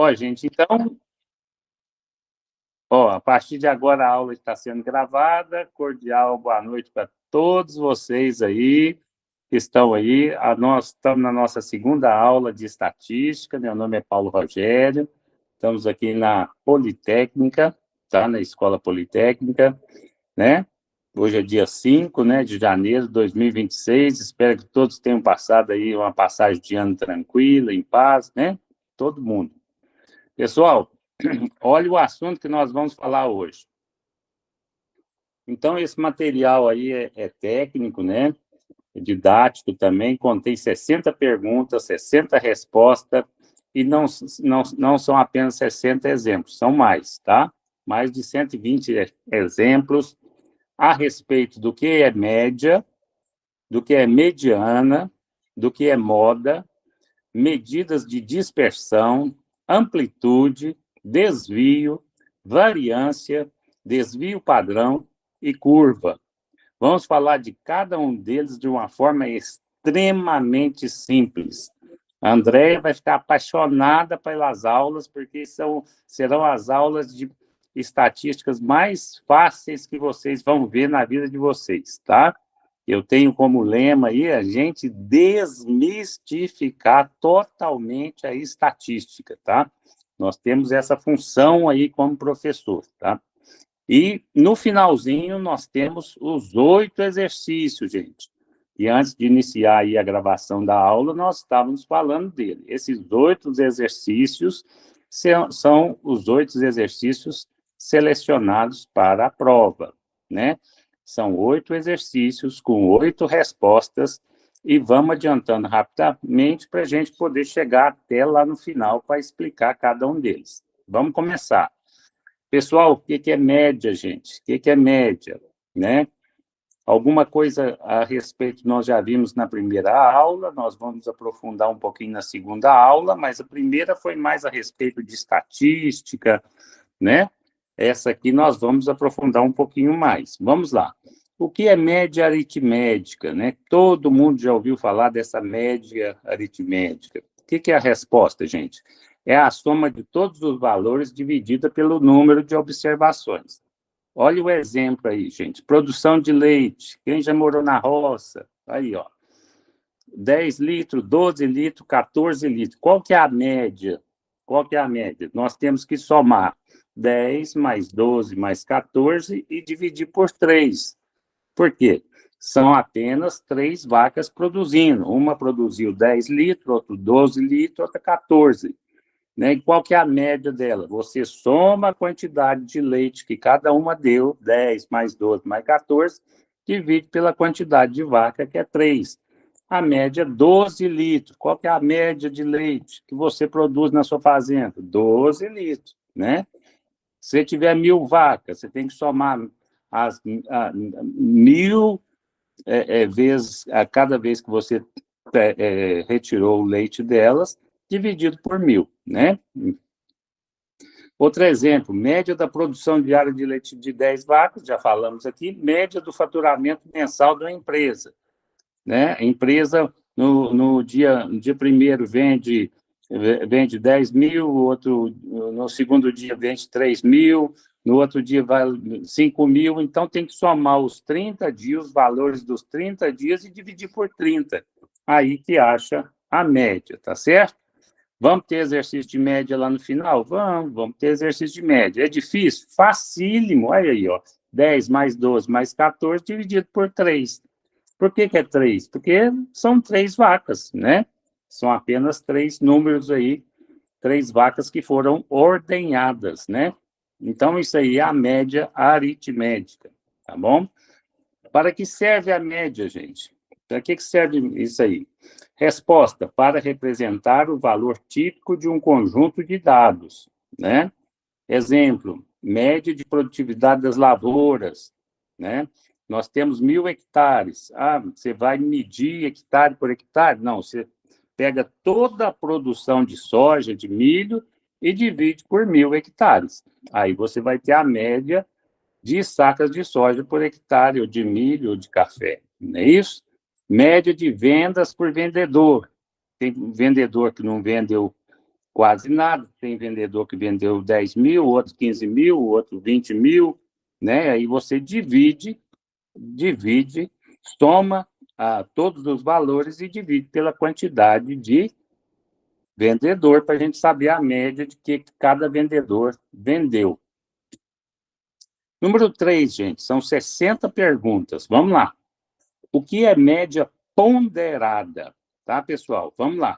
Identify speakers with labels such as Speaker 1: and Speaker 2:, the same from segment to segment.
Speaker 1: Ó, gente, então, ó, a partir de agora a aula está sendo gravada. Cordial boa noite para todos vocês aí que estão aí. Nós estamos na nossa segunda aula de estatística. Meu nome é Paulo Rogério. Estamos aqui na Politécnica, tá? Na Escola Politécnica, né? Hoje é dia 5, né, de janeiro de 2026. Espero que todos tenham passado aí uma passagem de ano tranquila, em paz, né? Todo mundo. Pessoal, olha o assunto que nós vamos falar hoje. Então, esse material aí é técnico, né? É didático também, contém 60 perguntas, 60 respostas, e não são apenas 60 exemplos, são mais, tá? Mais de 120 exemplos a respeito do que é média, do que é mediana, do que é moda, medidas de dispersão, amplitude, desvio, variância, desvio padrão e curva. Vamos falar de cada um deles de uma forma extremamente simples. A Andréia vai ficar apaixonada pelas aulas, porque serão as aulas de estatísticas mais fáceis que vocês vão ver na vida de vocês, tá? Eu tenho como lema aí a gente desmistificar totalmente a estatística, tá? Nós temos essa função aí como professor, tá? E no finalzinho nós temos os 8 exercícios, gente. E antes de iniciar aí a gravação da aula, nós estávamos falando dele. Esses 8 exercícios são os 8 exercícios selecionados para a prova, né? São 8 exercícios com 8 respostas e vamos adiantando rapidamente para a gente poder chegar até lá no final para explicar cada um deles. Vamos começar. Pessoal, o que é média, gente? O que é média, né? Alguma coisa a respeito nós já vimos na primeira aula, nós vamos aprofundar um pouquinho na segunda aula, mas a primeira foi mais a respeito de estatística, né? Essa aqui nós vamos aprofundar um pouquinho mais. Vamos lá. O que é média aritmética, né? Todo mundo já ouviu falar dessa média aritmética. O que é a resposta, gente? É a soma de todos os valores dividida pelo número de observações. Olha o exemplo aí, gente. Produção de leite. Quem já morou na roça? Aí, ó. 10 litros, 12 litros, 14 litros. Qual que é a média? Qual que é a média? Nós temos que somar 10 mais 12 mais 14 e dividir por 3. Por quê? São apenas 3 vacas produzindo. Uma produziu 10 litros, outra 12 litros, outra 14. Né? E qual que é a média dela? Você soma a quantidade de leite que cada uma deu, 10 mais 12 mais 14, divide pela quantidade de vaca, que é 3. A média é 12 litros. Qual que é a média de leite que você produz na sua fazenda? 12 litros, né? Se você tiver 1.000 vacas, você tem que somar as 1.000 vezes, a cada vez que você retirou o leite delas, dividido por 1.000, né? Outro exemplo, média da produção diária de leite de 10 vacas, já falamos aqui, média do faturamento mensal da empresa, né? A empresa, no dia 1º, vende 10 mil, no segundo dia vende 3 mil, no outro dia vai 5 mil, então tem que somar os 30 dias, os valores dos 30 dias e dividir por 30. Aí que acha a média, tá certo? Vamos ter exercício de média lá no final? Vamos ter exercício de média. É difícil? Facílimo. Olha aí, ó. 10 mais 12 mais 14 dividido por 3. Por que é 3? Porque são 3 vacas, né? São apenas 3 números aí, 3 vacas que foram ordenhadas, né? Então, isso aí é a média aritmética, tá bom? Para que serve a média, gente? Para que serve isso aí? Resposta: para representar o valor típico de um conjunto de dados, né? Exemplo: média de produtividade das lavouras, né? Nós temos 1.000 hectares. Você vai medir hectare por hectare? Não, você pega toda a produção de soja, de milho e divide por 1.000 hectares. Aí você vai ter a média de sacas de soja por hectare, ou de milho, ou de café, não é isso? Média de vendas por vendedor. Tem vendedor que não vendeu Quase nada. Tem vendedor que vendeu 10 mil, outro 15 mil, outro 20 mil, né? Aí você divide, soma todos os valores e divide pela quantidade de vendedor, para a gente saber a média de que cada vendedor vendeu. Número 3, gente, são 60 perguntas. Vamos lá. O que é média ponderada? Tá, pessoal? Vamos lá.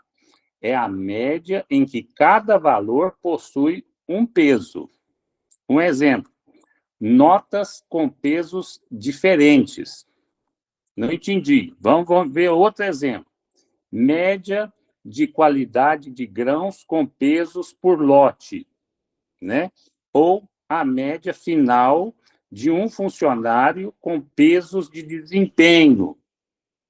Speaker 1: É a média em que cada valor possui um peso. Um exemplo, notas com pesos diferentes. Não entendi. Vamos ver outro exemplo. Média de qualidade de grãos com pesos por lote, né? Ou a média final de um funcionário com pesos de desempenho,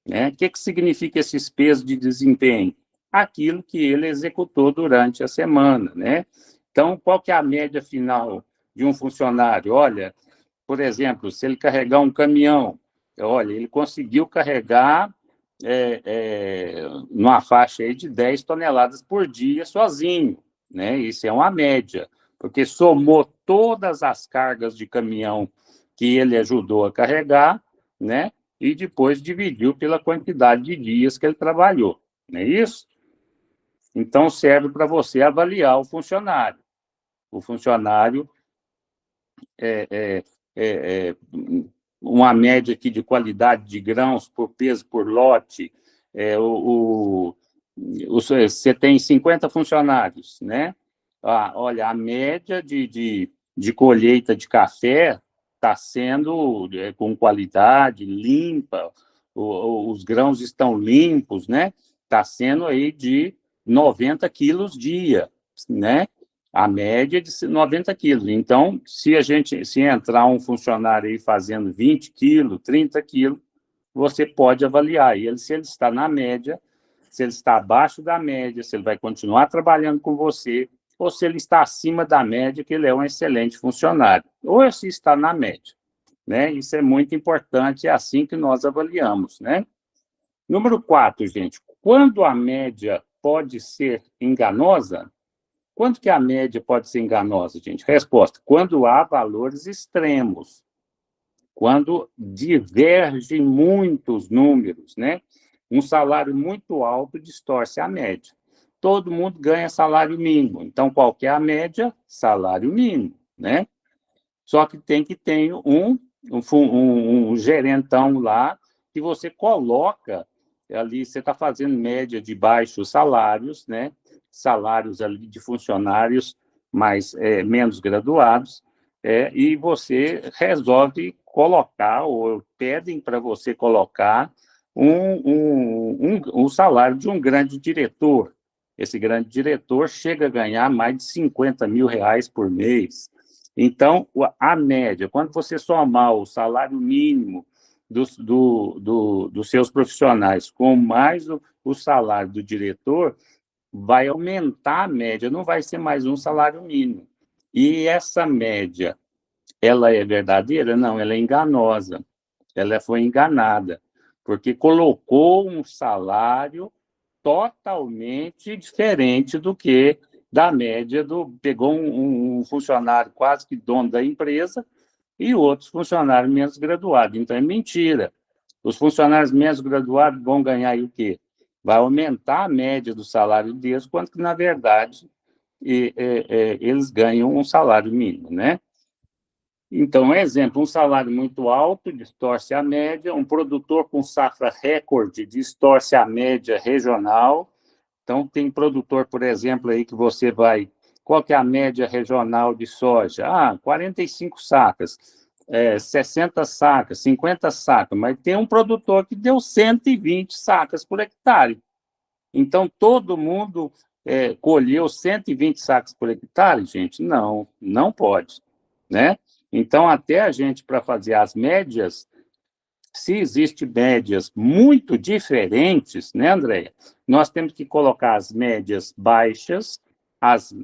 Speaker 1: né? O que significa esses pesos de desempenho? Aquilo que ele executou durante a semana, né? Então, qual que é a média final de um funcionário? Olha, por exemplo, se ele carregar um caminhão, olha, ele conseguiu carregar numa faixa aí de 10 toneladas por dia sozinho, né? Isso é uma média, porque somou todas as cargas de caminhão que ele ajudou a carregar, né? E depois dividiu pela quantidade de dias que ele trabalhou, não é isso? Então, serve para você avaliar o funcionário. O funcionário uma média aqui de qualidade de grãos por peso por lote, você tem 50 funcionários, né? Olha, a média de colheita de café está sendo com qualidade, limpa, os grãos estão limpos, né? Está sendo aí de 90 quilos dia, né? A média de 90 quilos. Então, se entrar um funcionário aí fazendo 20 quilos, 30 quilos, você pode avaliar ele, se ele está na média, se ele está abaixo da média, se ele vai continuar trabalhando com você, ou se ele está acima da média, que ele é um excelente funcionário, ou se está na média, né? Isso é muito importante, é assim que nós avaliamos, né? Número 4, gente, quando a média pode ser enganosa? Quando que a média pode ser enganosa, gente? Resposta: quando há valores extremos, quando divergem muitos números, né? Um salário muito alto distorce a média. Todo mundo ganha salário mínimo, então qual que é a média? Salário mínimo, né? Só que tem que ter um gerentão lá que você coloca ali, você está fazendo média de baixos salários, né? Salários ali de funcionários menos graduados, e você resolve colocar, ou pedem para você colocar um salário de um grande diretor. Esse grande diretor chega a ganhar mais de 50 mil reais por mês. Então, a média, quando você somar o salário mínimo dos seus profissionais com mais o salário do diretor, vai aumentar a média, não vai ser mais um salário mínimo. E essa média, ela é verdadeira? Não, ela é enganosa. Ela foi enganada, porque colocou um salário totalmente diferente do que da média pegou um funcionário quase que dono da empresa e outros funcionários menos graduados. Então, é mentira. Os funcionários menos graduados vão ganhar aí o quê? Vai aumentar a média do salário deles, quando que, na verdade, eles ganham um salário mínimo, né? Então, exemplo, um salário muito alto distorce a média, um produtor com safra recorde distorce a média regional. Então, tem produtor, por exemplo, aí que você vai... Qual que é a média regional de soja? 45 sacas, 60 sacas, 50 sacas, mas tem um produtor que deu 120 sacas por hectare. Então, todo mundo colheu 120 sacas por hectare, gente? Não, não pode, né? Então, até a gente, para fazer as médias, se existem médias muito diferentes, né, Andréia? Nós temos que colocar as médias baixas, as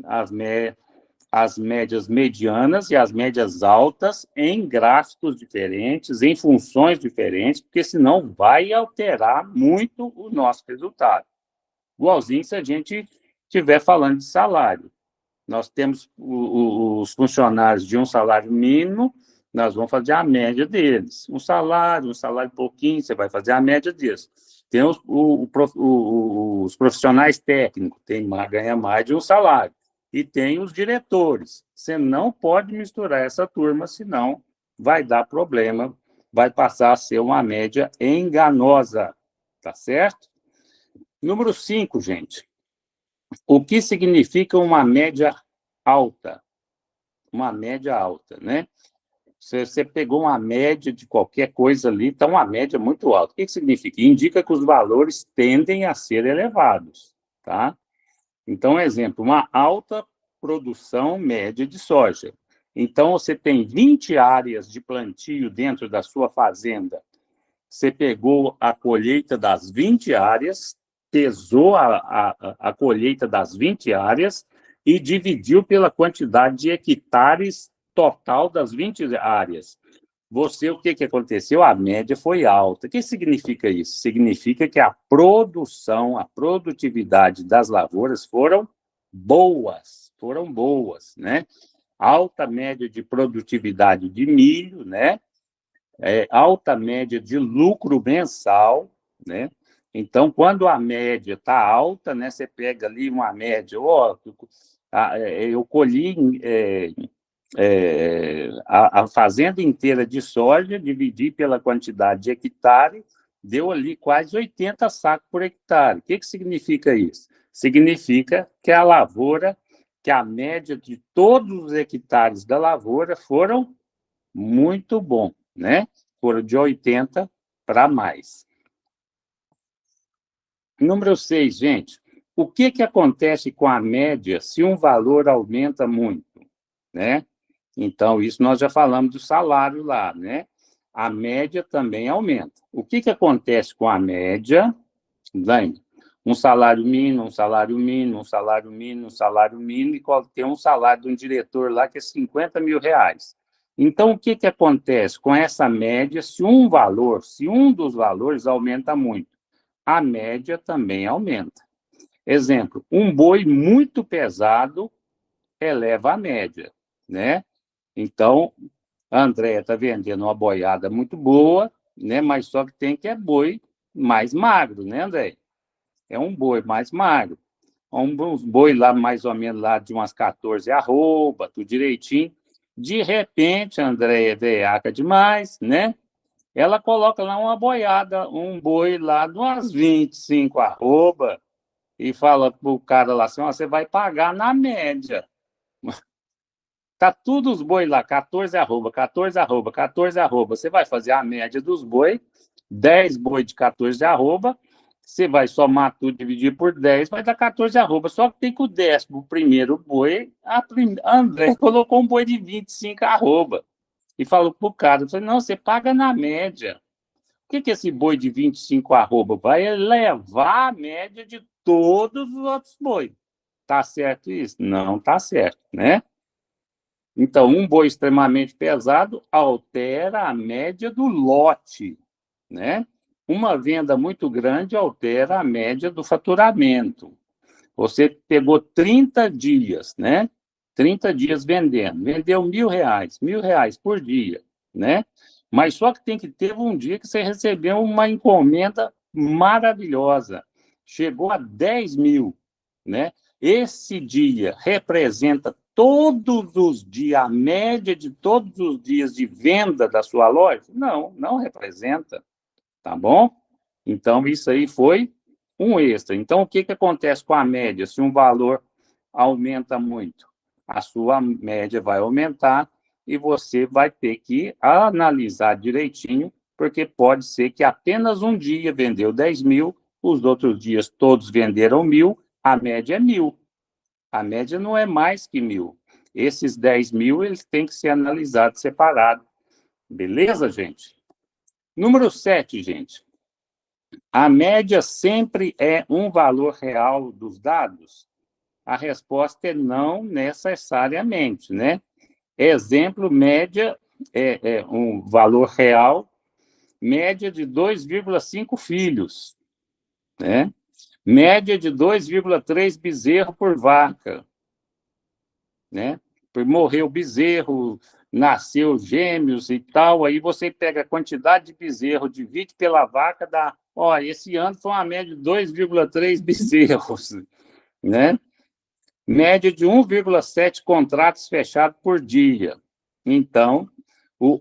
Speaker 1: médias medianas e as médias altas em gráficos diferentes, em funções diferentes, porque senão vai alterar muito o nosso resultado. Igualzinho se a gente estiver falando de salário. Nós temos os funcionários de um salário mínimo, nós vamos fazer a média deles. Um salário pouquinho, você vai fazer a média deles. Tem os profissionais técnicos, ganha mais de um salário. E tem os diretores. Você não pode misturar essa turma, senão vai dar problema, vai passar a ser uma média enganosa, tá certo? Número 5, gente. O que significa uma média alta? Uma média alta, né? Você pegou uma média de qualquer coisa ali, então uma média muito alta. O que significa? Indica que os valores tendem a ser elevados, tá? Então, exemplo, uma alta produção média de soja. Então, você tem 20 áreas de plantio dentro da sua fazenda. Você pegou a colheita das 20 áreas, pesou a colheita das 20 áreas e dividiu pela quantidade de hectares total das 20 áreas. O que aconteceu? A média foi alta. O que significa isso? Significa que a produtividade das lavouras foram boas, né? Alta média de produtividade de milho, né? Alta média de lucro mensal, né? Então, quando a média está alta, né, você pega ali uma média, eu colhi a fazenda inteira de soja, dividi pela quantidade de hectare, deu ali quase 80 sacos por hectare. O que significa isso? Significa que a lavoura, que a média de todos os hectares da lavoura foram muito bom, né? Foram de 80 para mais. Número 6, gente. O que acontece com a média se um valor aumenta muito, né? Então, isso nós já falamos do salário lá, né? A média também aumenta. O que acontece com a média? Lembra? Um salário mínimo, um salário mínimo, um salário mínimo, um salário mínimo, e tem um salário de um diretor lá que é 50 mil reais. Então, o que acontece com essa média se um dos valores aumenta muito? A média também aumenta. Exemplo, um boi muito pesado eleva a média, né? Então, a Andréia está vendendo uma boiada muito boa, né? Mas só que é boi mais magro, né, Andréia? É um boi mais magro. Uns boi lá, mais ou menos, lá de umas 14 arroba, tudo direitinho. De repente, a Andréia é veiaca demais, né? Ela coloca lá uma boiada, um boi lá de umas 25 arroba, e fala para o cara lá assim, você vai pagar na média. Tá tudo os boi lá, 14 arroba, 14 arroba, 14 arroba. Você vai fazer a média dos boi, 10 boi de 14 arroba, você vai somar tudo, dividir por 10, vai dar 14 arroba. Só que tem que o 11º boi, a André colocou um boi de 25 arroba. E falou pro cara, não, você paga na média. O que esse boi de 25 arroba vai elevar a média de todos os outros boi? Tá certo isso? Não tá certo, né? Então, um boi extremamente pesado altera a média do lote, né? Uma venda muito grande altera a média do faturamento. Você pegou 30 dias, né? 30 dias vendendo, vendeu R$ 1.000 por dia, né? Mas só que teve um dia que você recebeu uma encomenda maravilhosa, chegou a 10 mil, né? Esse dia representa todos os dias, a média de todos os dias de venda da sua loja? Não, não representa, tá bom? Então, isso aí foi um extra. Então, o que acontece com a média? Se um valor aumenta muito, a sua média vai aumentar e você vai ter que analisar direitinho, porque pode ser que apenas um dia vendeu 10 mil, os outros dias todos venderam 1.000, a média é 1.000. A média não é mais que 1.000. Esses 10 mil, eles têm que ser analisados separado. Beleza, gente? Número 7, gente. A média sempre é um valor real dos dados? A resposta é não necessariamente, né? Exemplo, média é um valor real, média de 2,5 filhos, né? Média de 2,3 bezerro por vaca, né? Morreu bezerro, nasceu gêmeos e tal, aí você pega a quantidade de bezerro, divide pela vaca, dá... Ó, esse ano foi uma média de 2,3 bezerros, né? Média de 1,7 contratos fechados por dia. Então,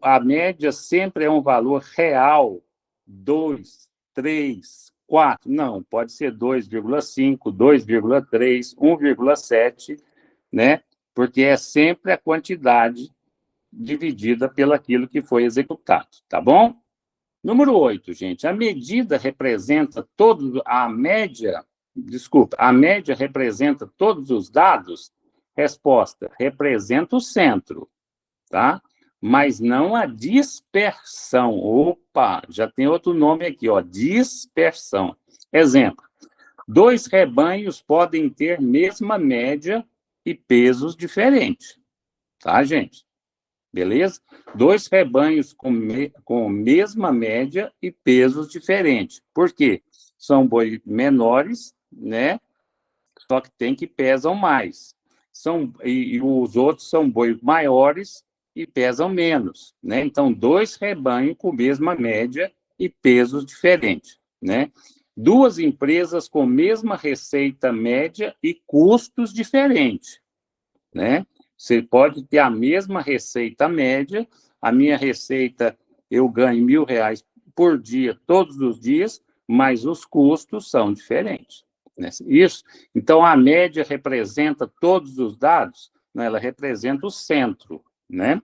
Speaker 1: a média sempre é um valor real, 2, 3, 4. Não, pode ser 2,5, 2,3, 1,7, né? Porque é sempre a quantidade dividida pelaquilo que foi executado, tá bom? Número 8, gente, a medida representa a média, desculpa, a média representa todos os dados? Resposta, representa o centro, tá? Mas não a dispersão. Opa, já tem outro nome aqui, ó, dispersão. Exemplo, 2 rebanhos podem ter mesma média e pesos diferentes, tá, gente? Beleza? 2 rebanhos com mesma média e pesos diferentes. Por quê? São bois menores, né? Só que tem que pesam mais. E os outros são bois maiores e pesam menos, né? Então, 2 rebanhos com mesma média e pesos diferentes, né? 2 empresas com mesma receita média e custos diferentes, né? Você pode ter a mesma receita média, a minha receita, eu ganho R$ 1.000 por dia, todos os dias, mas os custos são diferentes, né? Isso. Então, a média representa todos os dados, né? Ela representa o centro, né?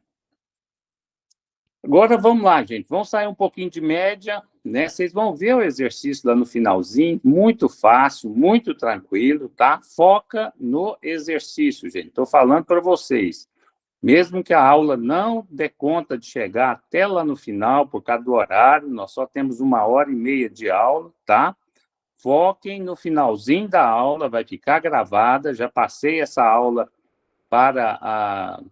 Speaker 1: Agora, vamos lá, gente. Vamos sair um pouquinho de média, né? Vocês vão ver o exercício lá no finalzinho, muito fácil, muito tranquilo, tá? Foca no exercício, gente. Estou falando para vocês. Mesmo que a aula não dê conta de chegar até lá no final, por causa do horário, nós só temos 1h30 de aula, tá? Foquem no finalzinho da aula, vai ficar gravada. Já passei essa aula para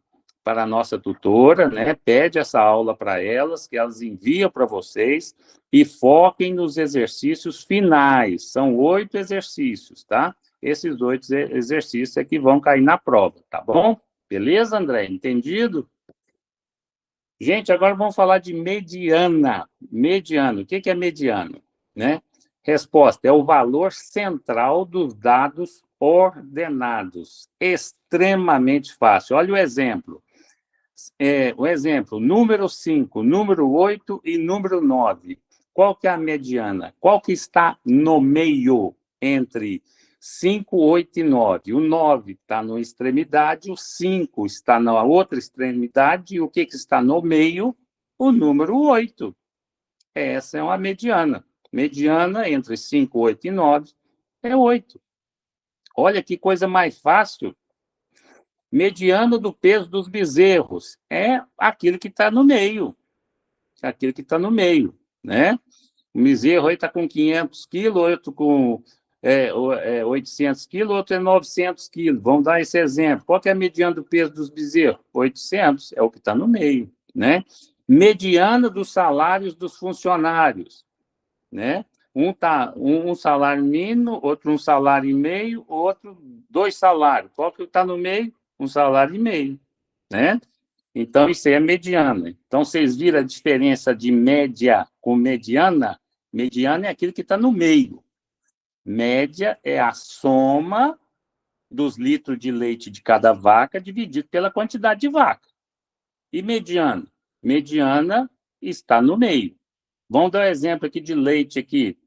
Speaker 1: a nossa tutora, né? Pede essa aula para elas, que elas enviam para vocês, e foquem nos exercícios finais. São 8 exercícios, tá? Esses 8 exercícios é que vão cair na prova, tá bom? Beleza, André? Entendido? Gente, agora vamos falar de mediana. Mediano. O que é mediano? Né? Resposta, é o valor central dos dados ordenados. Extremamente fácil. Olha o exemplo. O exemplo, número 5, número 8 e número 9. Qual que é a mediana? Qual que está no meio entre 5, 8 e 9? O 9 está na extremidade, o 5 está na outra extremidade, e o que está no meio? O número 8. Essa é uma mediana. Mediana entre 5, 8 e 9 é 8. Olha que coisa mais fácil. Mediano do peso dos bezerros é aquilo que está no meio. Aquilo que está no meio, né? O bezerro aí está com 500 quilos, outro com 800 quilos, outro é 900 quilos. Vamos dar esse exemplo. Qual que é a mediana do peso dos bezerros? 800, é o que está no meio, né? Mediana dos salários dos funcionários, né? Um salário mínimo, outro um salário e meio, outro 2 salários. Qual que está no meio? 1,5 salário, né? Então, isso aí é mediana. Então, vocês viram a diferença de média com mediana? Mediana é aquilo que está no meio. Média é a soma dos litros de leite de cada vaca dividido pela quantidade de vaca. E mediana? Mediana está no meio. Vamos dar um exemplo aqui de leite aqui.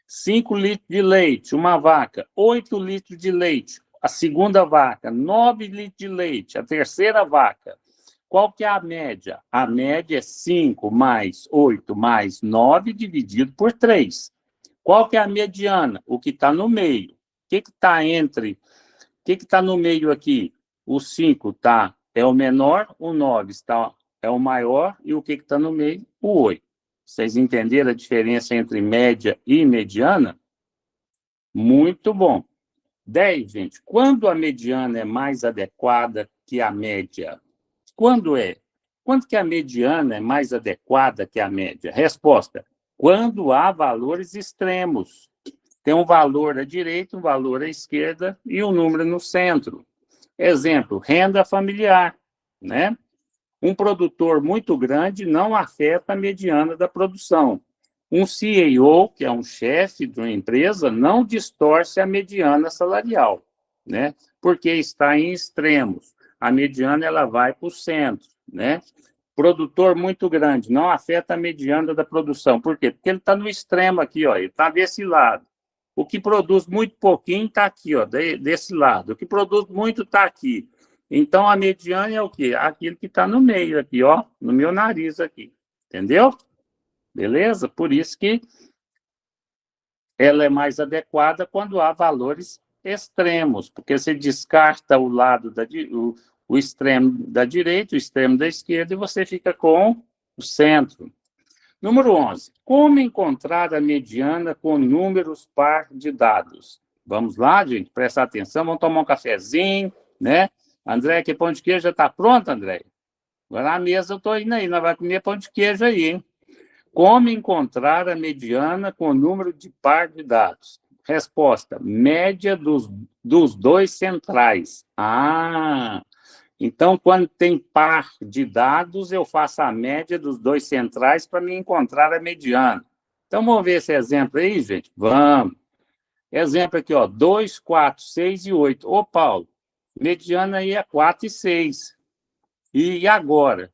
Speaker 1: 5 litros de leite, uma vaca. 8 litros de leite, a segunda vaca. 9 litros de leite, a terceira vaca. Qual que é a média? A média é 5 mais 8 mais 9 dividido por 3. Qual que é a mediana? O que está no meio. O que está entre... O que está no meio aqui? O 5 é o menor, o 9 é o maior, e o que está no meio? O 8. Vocês entenderam a diferença entre média e mediana? Muito bom. 10, gente. Quando a mediana é mais adequada que a média? Quando é? Quando que a mediana é mais adequada que a média? Resposta: quando há valores extremos. tem um valor à direita, um valor à esquerda e um número no centro. Exemplo, renda familiar, né? Um produtor muito grande não afeta a mediana da produção. Um CEO, que é um chefe de uma empresa, não distorce a mediana salarial, né? Porque está em extremos. A mediana ela vai para o centro, né? Produtor muito grande não afeta a mediana da produção. Por quê? Porque ele está no extremo aqui, ó, ele está desse lado. O que produz muito pouquinho está aqui, ó, desse lado. O que produz muito está aqui. Então, a mediana é o quê? Aquilo que está no meio aqui, ó, no meu nariz aqui. Entendeu? Beleza? Por isso que ela é mais adequada quando há valores extremos, porque você descarta o lado o extremo da direita, o extremo da esquerda, e você fica com o centro. Número 11. Como encontrar a mediana com números par de dados? Vamos lá, gente, prestar atenção, vamos tomar um cafezinho, né? André, que pão de queijo já está pronto, André? Agora na mesa eu estou indo aí, nós vamos comer pão de queijo aí, hein? Como encontrar a mediana com o número de par de dados? Resposta: média dos dois centrais. Então, quando tem par de dados, eu faço a média dos dois centrais para me encontrar a mediana. Então, vamos ver esse exemplo aí, gente? Vamos. Exemplo aqui, ó, 2, 4, 6 e 8. Ô, Paulo, mediana aí é 4 e 6. E agora?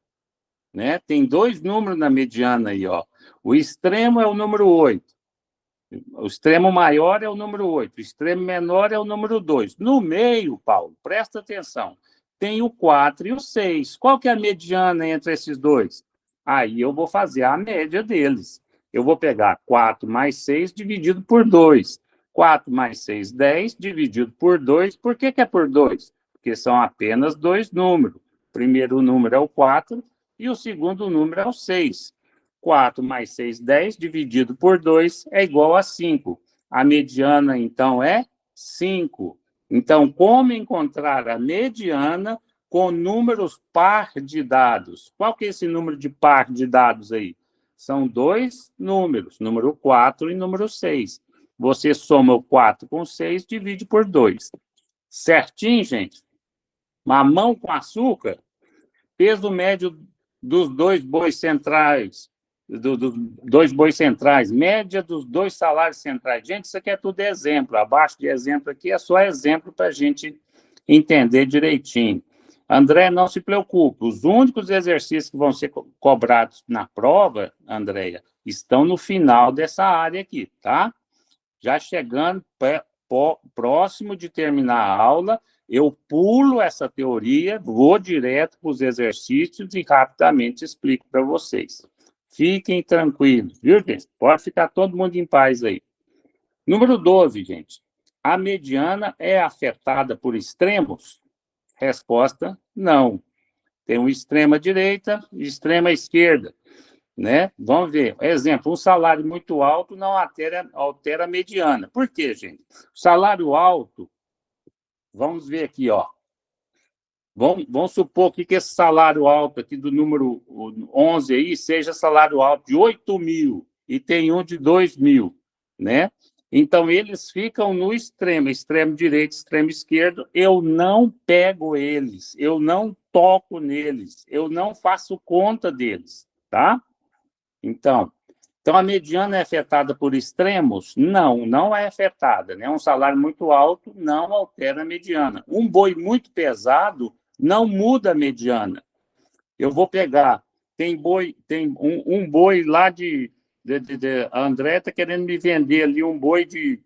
Speaker 1: Né? Tem dois números na mediana aí, ó. O extremo é o número 8. O extremo maior é o número 8. O extremo menor é o número 2. No meio, Paulo, presta atenção, tem o 4 e o 6. Qual que é a mediana entre esses dois? Aí eu vou fazer a média deles. Eu vou pegar 4 mais 6 dividido por 2. 4 mais 6, 10, dividido por 2. Por que é por 2? Porque são apenas dois números. O primeiro número é o 4 e o segundo número é o 6. 4 mais 6, 10, dividido por 2 é igual a 5. A mediana, então, é 5. Então, como encontrar a mediana com números par de dados? Qual que é esse número de par de dados aí? São dois números, número 4 e número 6. Você soma o 4 com 6, divide por 2. Certinho, gente? Mamão com açúcar? Peso médio dos dois bois centrais, dois bois centrais, média dos dois salários centrais. Gente, isso aqui é tudo exemplo. Abaixo de exemplo aqui é só exemplo para a gente entender direitinho. André, não se preocupe. Os únicos exercícios que vão ser cobrados na prova, Andréia, estão no final dessa área aqui, tá? Já chegando próximo de terminar a aula, eu pulo essa teoria, vou direto para os exercícios e rapidamente explico para vocês. Fiquem tranquilos, viu, gente? Pode ficar todo mundo em paz aí. Número 12, gente. A mediana é afetada por extremos? Resposta, não. Tem uma extrema direita e extrema esquerda, né? Vamos ver. Exemplo, um salário muito alto não altera a mediana. Por quê, gente? O salário alto, vamos ver aqui, ó. Vamos supor que esse salário alto aqui do número 11 aí seja salário alto de 8 mil e tem um de 2 mil, né? Então, eles ficam no extremo direito, extremo esquerdo. Eu não pego eles, eu não toco neles, eu não faço conta deles, tá? Então, a mediana é afetada por extremos? Não, não é afetada, né? Um salário muito alto não altera a mediana. Um boi muito pesado não muda a mediana. Eu vou pegar, tem um boi lá a André está querendo me vender ali um boi de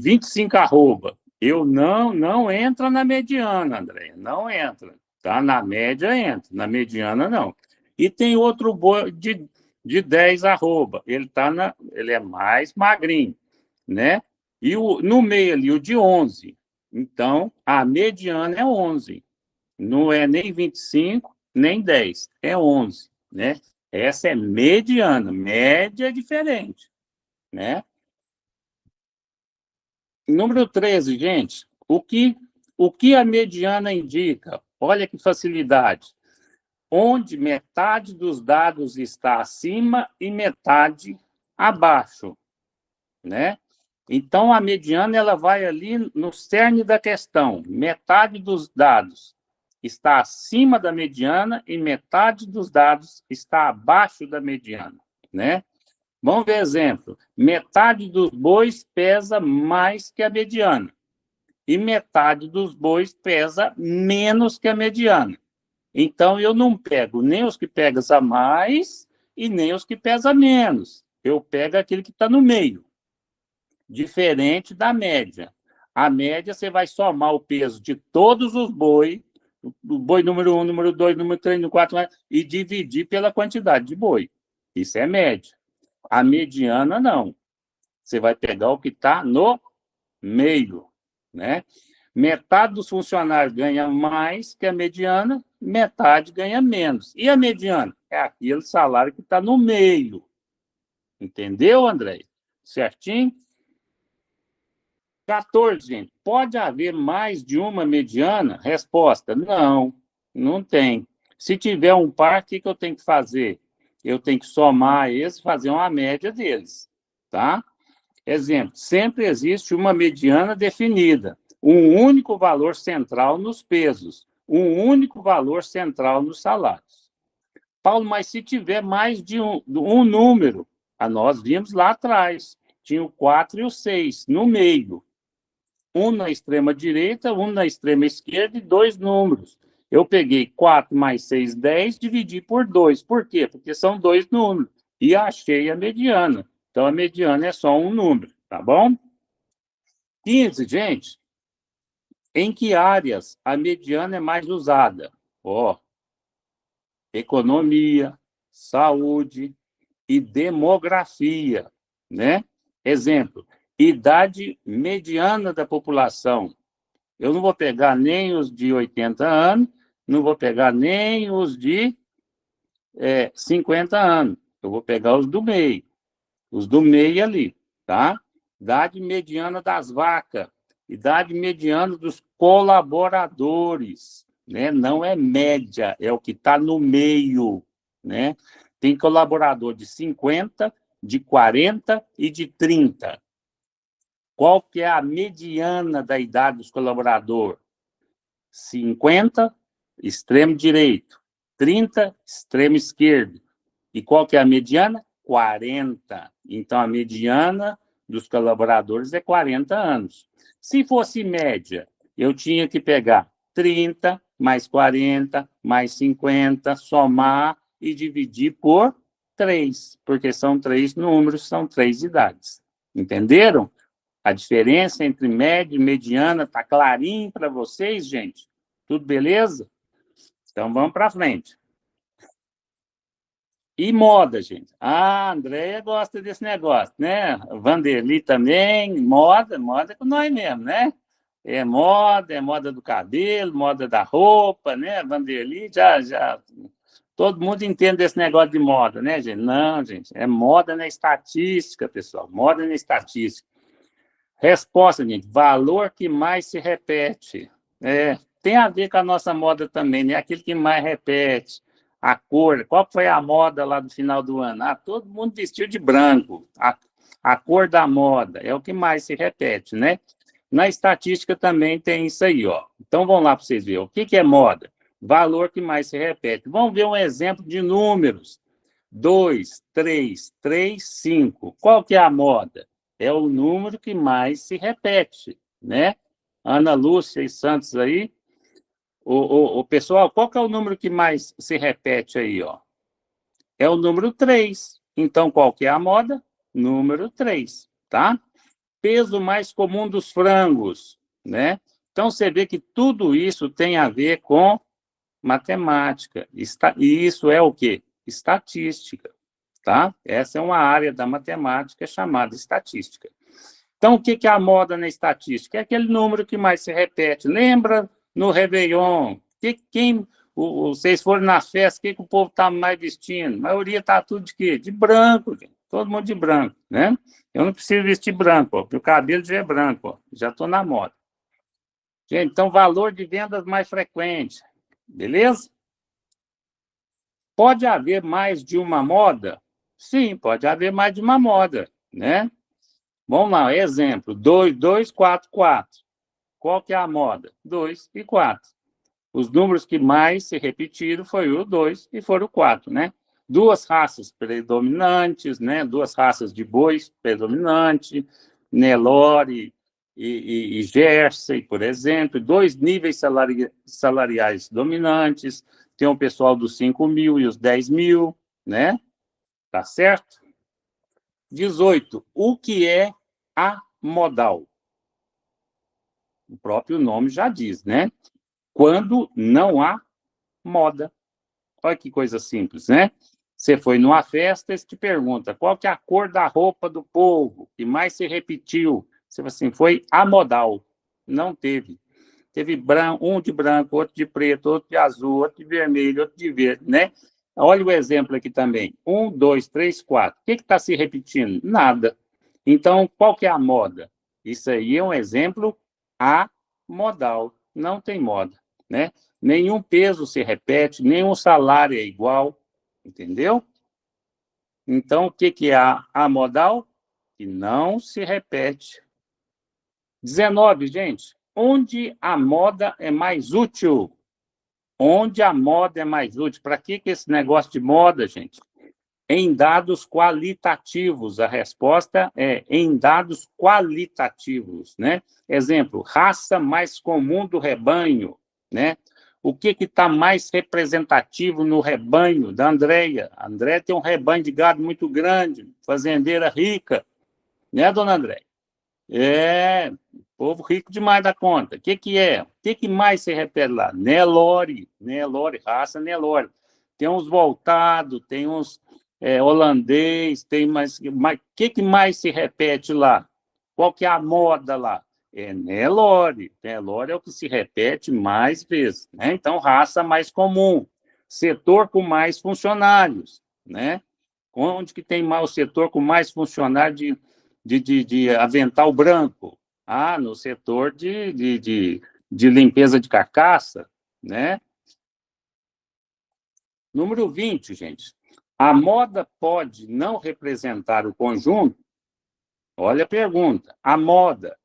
Speaker 1: 25 arroba. Eu não entra na mediana, André, não entra. Tá? Na média entra, na mediana não. E tem outro boi de 10 arroba, ele é mais magrinho, né? E no meio ali, o de 11. Então, a mediana é 11. Não é nem 25, nem 10, é 11, né? Essa é mediana, média é diferente, né? Número 13, gente, o que a mediana indica? Olha que facilidade. Onde metade dos dados está acima e metade abaixo, né? Então, a mediana ela vai ali no cerne da questão. Metade dos dados está acima da mediana e metade dos dados está abaixo da mediana, né? Vamos ver exemplo. Metade dos bois pesa mais que a mediana e metade dos bois pesa menos que a mediana. Então, eu não pego nem os que pesam mais e nem os que pesam menos. Eu pego aquele que está no meio, diferente da média. A média, você vai somar o peso de todos os bois, o boi número 1, número 2, número 3, número 4, e dividir pela quantidade de boi. Isso é média. A mediana, não. Você vai pegar o que está no meio, né? Metade dos funcionários ganha mais que a mediana, metade ganha menos. E a mediana? É aquele salário que está no meio. Entendeu, André? Certinho? 14, gente. Pode haver mais de uma mediana? Resposta: não, não tem. Se tiver um par, o que eu tenho que fazer? Eu tenho que somar eles e fazer uma média deles, tá? Exemplo, sempre existe uma mediana definida, um único valor central nos pesos, um único valor central nos salários. Paulo, mas se tiver mais de um número, nós vimos lá atrás, tinha o 4 e o 6 no meio, um na extrema direita, um na extrema esquerda e dois números. Eu peguei 4 mais 6, 10, dividi por 2. Por quê? Porque são dois números. E achei a mediana. Então, a mediana é só um número, tá bom? 15, gente. Em que áreas a mediana é mais usada? Ó, economia, saúde e demografia, né? Exemplo, idade mediana da população. Eu não vou pegar nem os de 80 anos, não vou pegar nem os de 50 anos. Eu vou pegar os do meio ali, tá? Idade mediana das vacas, idade mediana dos colaboradores, né? Não é média, é o que está no meio, né? Tem colaborador de 50, de 40 e de 30. Qual que é a mediana da idade dos colaboradores? 50, extremo direito. 30, extremo esquerdo. E qual que é a mediana? 40. Então, a mediana dos colaboradores é 40 anos. Se fosse média, eu tinha que pegar 30 mais 40 mais 50, somar e dividir por 3, porque são 3 números, são 3 idades. Entenderam? A diferença entre média e mediana está clarinho para vocês, gente? Tudo beleza? Então, vamos para frente. E moda, gente. A Andréia gosta desse negócio, né? Vanderly também, moda com nós mesmo, né? É moda do cabelo, moda da roupa, né? Vanderly já. Todo mundo entende esse negócio de moda, né, gente? Não, gente, é moda na estatística, pessoal. Moda na estatística. Resposta, gente, valor que mais se repete. Tem a ver com a nossa moda também, né? Aquilo que mais repete. A cor, qual foi a moda lá do final do ano? Todo mundo vestiu de branco. A cor da moda é o que mais se repete, né? Na estatística também tem isso aí, ó. Então, vamos lá para vocês verem. O que é moda? Valor que mais se repete. Vamos ver um exemplo de números. 2, 3, 3, 5. Qual que é a moda? É o número que mais se repete, né? Ana Lúcia e Santos aí. O pessoal, qual que é o número que mais se repete aí, ó? É o número 3. Então, qual que é a moda? Número 3, tá? Peso mais comum dos frangos, né? Então, você vê que tudo isso tem a ver com matemática. E isso é o quê? Estatística, tá? Essa é uma área da matemática chamada estatística. Então, o que é a moda na estatística? É aquele número que mais se repete. Lembra no Réveillon? Vocês foram na festa, o que o povo está mais vestindo? A maioria está tudo de quê? De branco, gente. Todo mundo de branco, né? Eu não preciso vestir branco, porque o cabelo já é branco, ó. Já estou na moda. Gente, então, valor de vendas mais frequente, beleza? Pode haver mais de uma moda? Sim, pode haver mais de uma moda, né? Vamos lá, exemplo, 2, 2, 4, 4. Qual que é a moda? 2 e 4. Os números que mais se repetiram foi o 2 e foram o 4, né? Duas raças predominantes, né? Duas raças de bois predominantes, Nelore e Jersey, por exemplo. Dois níveis salariais dominantes. Tem o pessoal dos 5 mil e os 10 mil, né? Tá certo? 18. O que é a modal? O próprio nome já diz, né? Quando não há moda. Olha que coisa simples, né? Você foi numa festa e te pergunta qual que é a cor da roupa do povo que mais se repetiu. Você fala assim, foi amodal. Não teve. Teve um de branco, outro de preto, outro de azul, outro de vermelho, outro de verde, né? Olha o exemplo aqui também. 1, 2, 3, 4. O que está se repetindo? Nada. Então, qual que é a moda? Isso aí é um exemplo amodal. Não tem moda, né? Nenhum peso se repete, nenhum salário é igual, entendeu? Então, o que é a modal? Que não se repete. 19, gente. Onde a moda é mais útil? Onde a moda é mais útil? Para que esse negócio de moda, gente? Em dados qualitativos. A resposta é em dados qualitativos, né? Exemplo, raça mais comum do rebanho, né? O que está mais representativo no rebanho da Andréia? A Andréia tem um rebanho de gado muito grande, fazendeira rica, né, dona Andréia? É, povo rico demais da conta. O que é? O que mais se repete lá? Nelore, raça Nelore. Tem uns voltados, tem uns holandês, tem mais... O que mais se repete lá? Qual que é a moda lá? É Nelore. Nelore é o que se repete mais vezes, né? Então, raça mais comum. Setor com mais funcionários, né? Onde que tem mais o setor com mais funcionários de avental branco? Ah, no setor de limpeza de carcaça, né? Número 20, gente. A moda pode não representar o conjunto? Olha a pergunta. A moda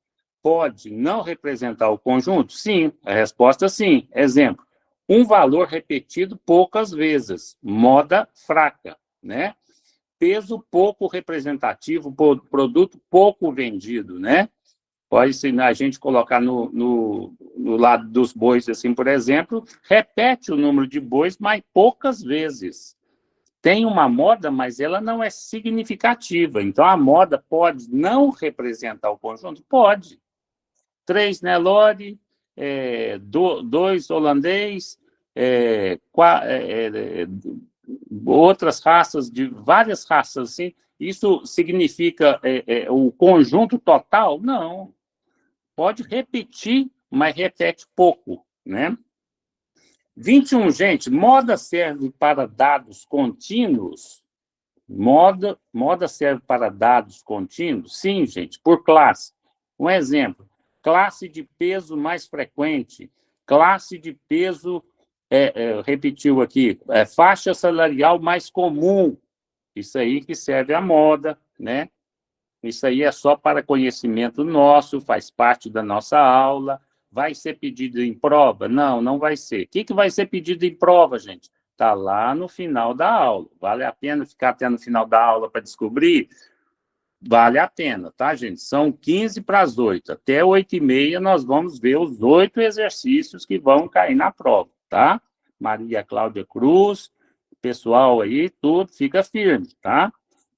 Speaker 1: pode não representar o conjunto? Sim. A resposta é sim. Exemplo. Um valor repetido poucas vezes. Moda fraca, né? Peso pouco representativo, produto pouco vendido, né? Pode ser a gente colocar no lado dos bois, assim, por exemplo, repete o número de bois, mas poucas vezes. Tem uma moda, mas ela não é significativa. Então, a moda pode não representar o conjunto? Pode. 3 Nelore, 2 holandês, outras raças, de várias raças, assim. Isso significa o conjunto total? Não. Pode repetir, mas repete pouco, né? 21, gente, moda serve para dados contínuos? Moda serve para dados contínuos? Sim, gente, por classe. Um exemplo, classe de peso mais frequente, classe de peso, repetiu aqui, faixa salarial mais comum. Isso aí que serve à moda, né? Isso aí é só para conhecimento nosso, faz parte da nossa aula. Vai ser pedido em prova? Não, não vai ser. O que vai ser pedido em prova, gente? Está lá no final da aula. Vale a pena ficar até no final da aula para descobrir? Vale a pena, tá, gente? São 15 para as 8. Até 8h30 nós vamos ver os 8 exercícios que vão cair na prova, tá? Maria Cláudia Cruz, pessoal aí, tudo, fica firme, tá?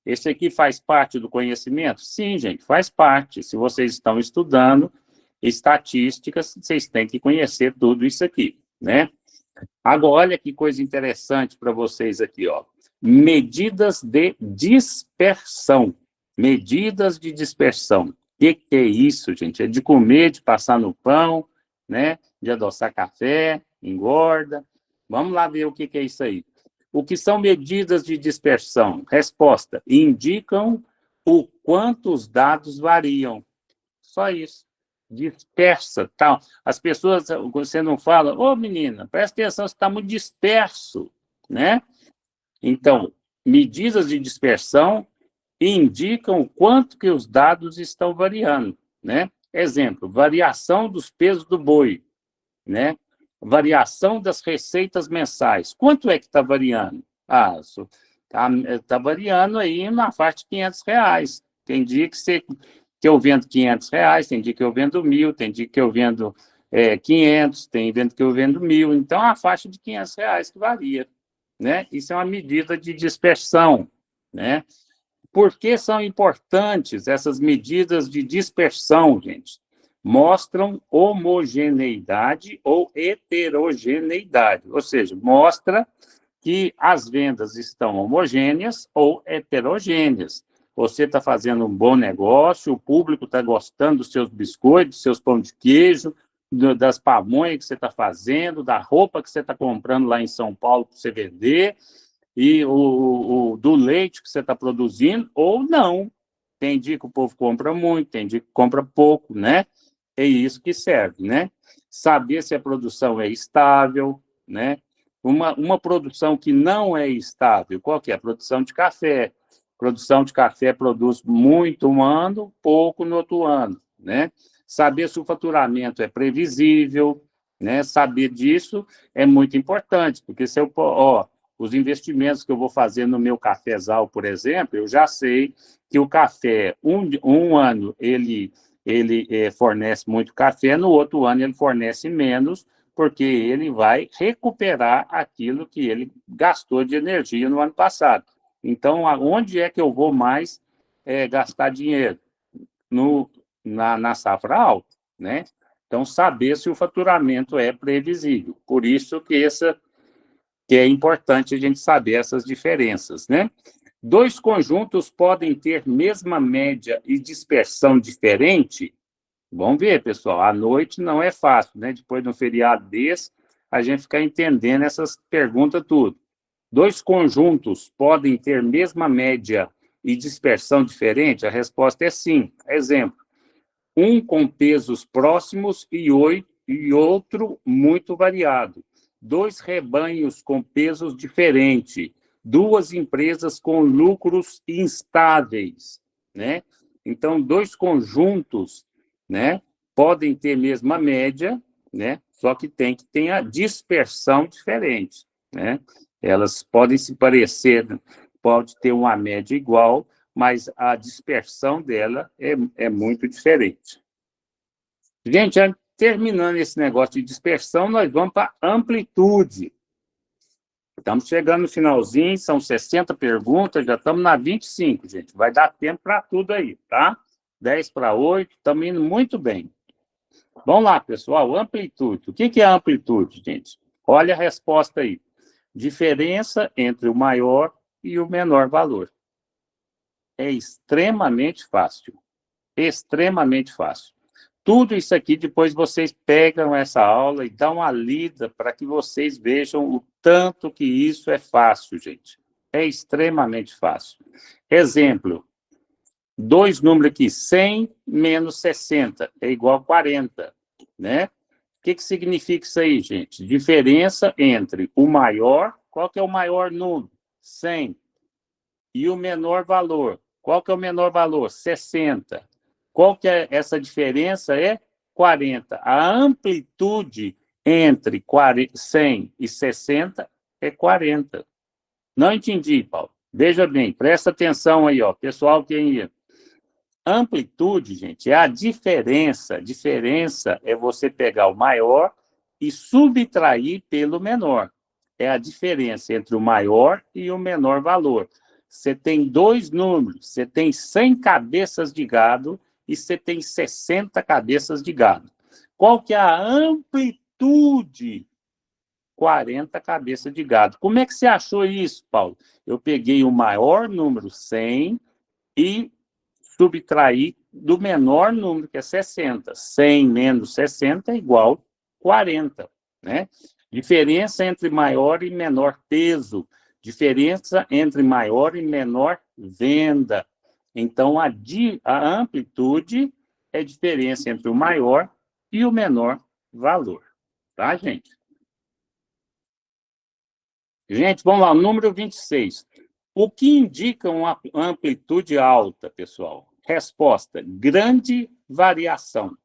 Speaker 1: Esse aqui faz parte do conhecimento? Sim, gente, faz parte. Se vocês estão estudando estatísticas, vocês têm que conhecer tudo isso aqui, né? Agora, olha que coisa interessante para vocês aqui, ó. Medidas de dispersão. Medidas de dispersão. O que é isso, gente? É de comer, de passar no pão, né? De adoçar café, engorda. Vamos lá ver o que é isso aí. O que são medidas de dispersão? Resposta: indicam o quanto os dados variam. Só isso. Dispersa, tal. As pessoas, você não fala, ô menina, presta atenção, você está muito disperso, né? Então, medidas de dispersão indicam o quanto que os dados estão variando, né? Exemplo, variação dos pesos do boi, né? Variação das receitas mensais. Quanto é que está variando? Está variando aí na faixa de R$ 500. Tem dia que eu vendo R$ 500, tem dia que eu vendo 1.000, tem dia que eu vendo 500, tem dia que eu vendo 1.000. Então, é a faixa de R$ 500 que varia, né? Isso é uma medida de dispersão, né? Por que são importantes essas medidas de dispersão, gente? Mostram homogeneidade ou heterogeneidade, ou seja, mostra que as vendas estão homogêneas ou heterogêneas. Você está fazendo um bom negócio, o público está gostando dos seus biscoitos, dos seus pão de queijo, das pamonhas que você está fazendo, da roupa que você está comprando lá em São Paulo para você vender, e do leite que você está produzindo, ou não. Tem dia que o povo compra muito, tem dia que compra pouco, né? É isso que serve, né? Saber se a produção é estável, né? Uma produção que não é estável, qual que é? A produção de café. Produção de café produz muito um ano, pouco no outro ano, né? Saber se o faturamento é previsível, né? Saber disso é muito importante, porque se eu, os investimentos que eu vou fazer no meu cafezal, por exemplo, eu já sei que o café, um ano ele fornece muito café, no outro ano ele fornece menos, porque ele vai recuperar aquilo que ele gastou de energia no ano passado. Então, onde é que eu vou mais gastar dinheiro? Na safra alta, né? Então, saber se o faturamento é previsível. Por isso que é importante a gente saber essas diferenças, né? Dois conjuntos podem ter mesma média e dispersão diferente? Vamos ver, pessoal. À noite não é fácil, né? Depois de um feriado desse, a gente ficar entendendo essas perguntas tudo. Dois conjuntos podem ter mesma média e dispersão diferente? A resposta é sim. Exemplo, um com pesos próximos e outro muito variado. Dois rebanhos com pesos diferentes. Duas empresas com lucros instáveis, né? Então, dois conjuntos, né, podem ter mesma média, né? Só que tem que ter a dispersão diferente, né? Elas podem se parecer, pode ter uma média igual, mas a dispersão dela é muito diferente. Gente, terminando esse negócio de dispersão, nós vamos para amplitude. Estamos chegando no finalzinho, são 60 perguntas, já estamos na 25, gente. Vai dar tempo para tudo aí, tá? 10 para 8, estamos indo muito bem. Vamos lá, pessoal, amplitude. O que é amplitude, gente? Olha a resposta aí. Diferença entre o maior e o menor valor. É extremamente fácil. Extremamente fácil. Tudo isso aqui, depois vocês pegam essa aula e dão uma lida para que vocês vejam o tanto que isso é fácil, gente. É extremamente fácil. Exemplo, dois números aqui, 100 menos 60 é igual a 40, né? O que significa isso aí, gente? Diferença entre o maior, qual que é o maior número? 100. E o menor valor. Qual que é o menor valor? 60. Qual que é essa diferença? É 40. A amplitude entre 100 e 60 é 40. Não entendi, Paulo. Veja bem, presta atenção aí, ó, pessoal que ia. Amplitude, gente, é a diferença. Diferença é você pegar o maior e subtrair pelo menor. É a diferença entre o maior e o menor valor. Você tem dois números, você tem 100 cabeças de gado e você tem 60 cabeças de gado. Qual que é a amplitude? 40 cabeças de gado. Como é que você achou isso, Paulo? Eu peguei o maior número, 100, e subtrair do menor número, que é 60. 100 menos 60 é igual a 40, né? Diferença entre maior e menor peso. Diferença entre maior e menor venda. Então, a amplitude é a diferença entre o maior e o menor valor. Tá, gente? Gente, vamos lá, número 26. O que indica uma amplitude alta, pessoal? Resposta: grande variação.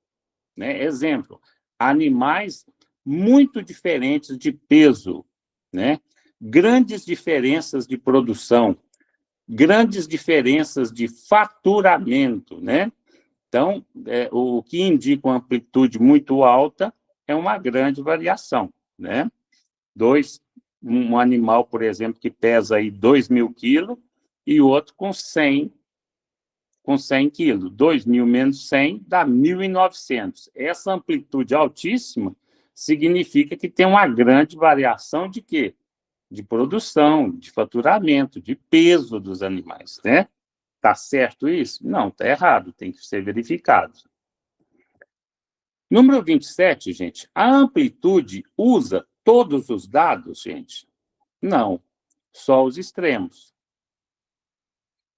Speaker 1: Né? Exemplo, animais muito diferentes de peso, né? Grandes diferenças de produção, grandes diferenças de faturamento, né? Então, o que indica uma amplitude muito alta é uma grande variação, né? Um animal, por exemplo, que pesa aí 2.000 quilos e outro com 100 quilos. 2.000 menos 100 dá 1.900. Essa amplitude altíssima significa que tem uma grande variação de quê? De produção, de faturamento, de peso dos animais, né? Tá certo isso? Não, tá errado, tem que ser verificado. Número 27, gente, a amplitude usa todos os dados, gente? Não, só os extremos,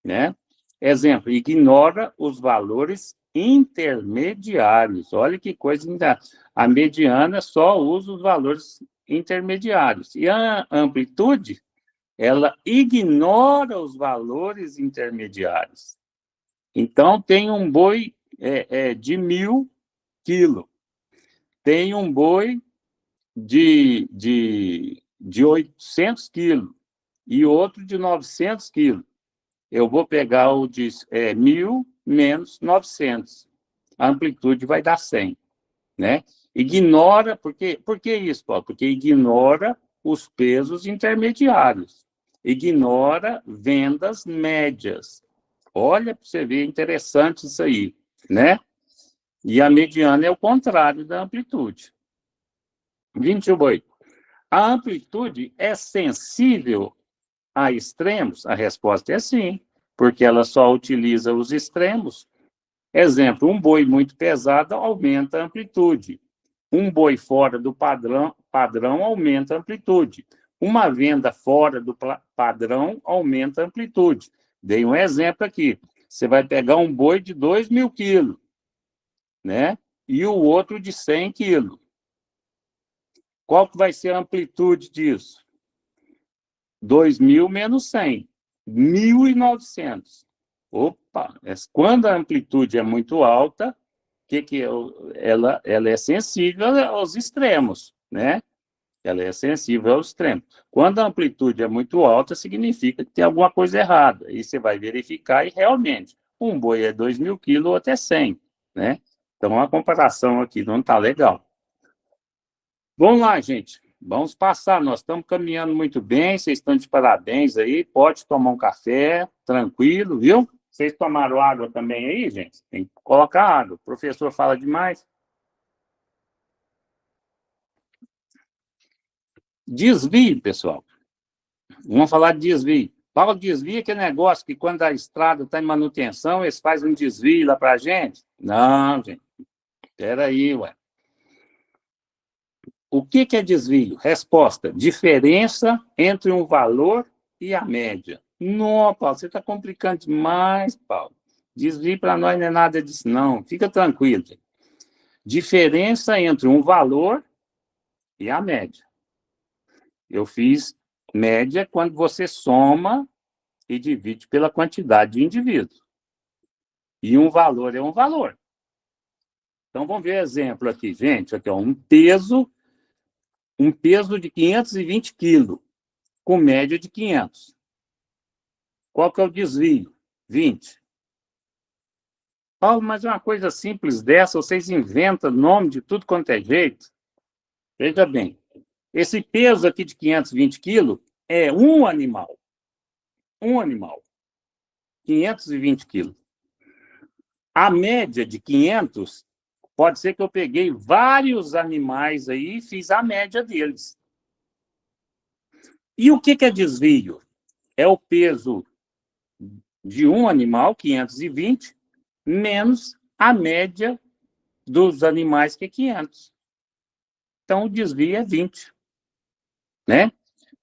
Speaker 1: né? Exemplo, ignora os valores intermediários. Olha que coisa ainda. A mediana só usa os valores intermediários. E a amplitude, ela ignora os valores intermediários. Então, tem um boi de 1.000 quilos, tem um boi de 800 quilos e outro de 900 quilos. Eu vou pegar o de 1.000 menos 900. A amplitude vai dar 100, né? Ignora, por que isso, Paulo? Porque ignora os pesos intermediários, ignora vendas médias. Olha, para você ver, interessante isso aí, né? E a mediana é o contrário da amplitude. 28. A amplitude é sensível a extremos? A resposta é sim, porque ela só utiliza os extremos. Exemplo, um boi muito pesado aumenta a amplitude. Um boi fora do padrão aumenta a amplitude. Uma venda fora do padrão aumenta a amplitude. Dei um exemplo aqui. Você vai pegar um boi de 2.000 quilos, né? E o outro de 100 quilos. Qual que vai ser a amplitude disso? 2.000 menos 100. 1.900. Opa! Quando a amplitude é muito alta, ela é sensível aos extremos, né? Ela é sensível aos extremos. Quando a amplitude é muito alta, significa que tem alguma coisa errada. Aí você vai verificar e realmente, um boi é 2.000 quilos, outro é 100, né? Então, a comparação aqui não está legal. Vamos lá, gente. Vamos passar. Nós estamos caminhando muito bem. Vocês estão de parabéns aí. Pode tomar um café, tranquilo, viu? Vocês tomaram água também aí, gente? Tem que colocar água. O professor fala demais. Desvio, pessoal. Vamos falar de desvio. Paulo, desvio é aquele negócio que quando a estrada está em manutenção, eles fazem um desvio lá para a gente? Não, gente. Espera aí, ué. O que é desvio? Resposta: diferença entre um valor e a média. Não, Paulo, você está complicando demais, Paulo. Desvio para nós não é nada disso, não. Fica tranquilo. Diferença entre um valor e a média. Eu fiz média quando você soma e divide pela quantidade de indivíduos. E um valor é um valor. Então, vamos ver exemplo aqui, gente. Aqui, ó, um peso de 520 quilos, com média de 500. Qual que é o desvio? 20. Paulo, mas é uma coisa simples dessa, vocês inventam nome de tudo quanto é jeito. Veja bem, esse peso aqui de 520 quilos é um animal. Um animal. 520 quilos. A média de 500, pode ser que eu peguei vários animais aí e fiz a média deles. E o que é desvio? É o peso de um animal, 520, menos a média dos animais, que é 500. Então, o desvio é 20. Né?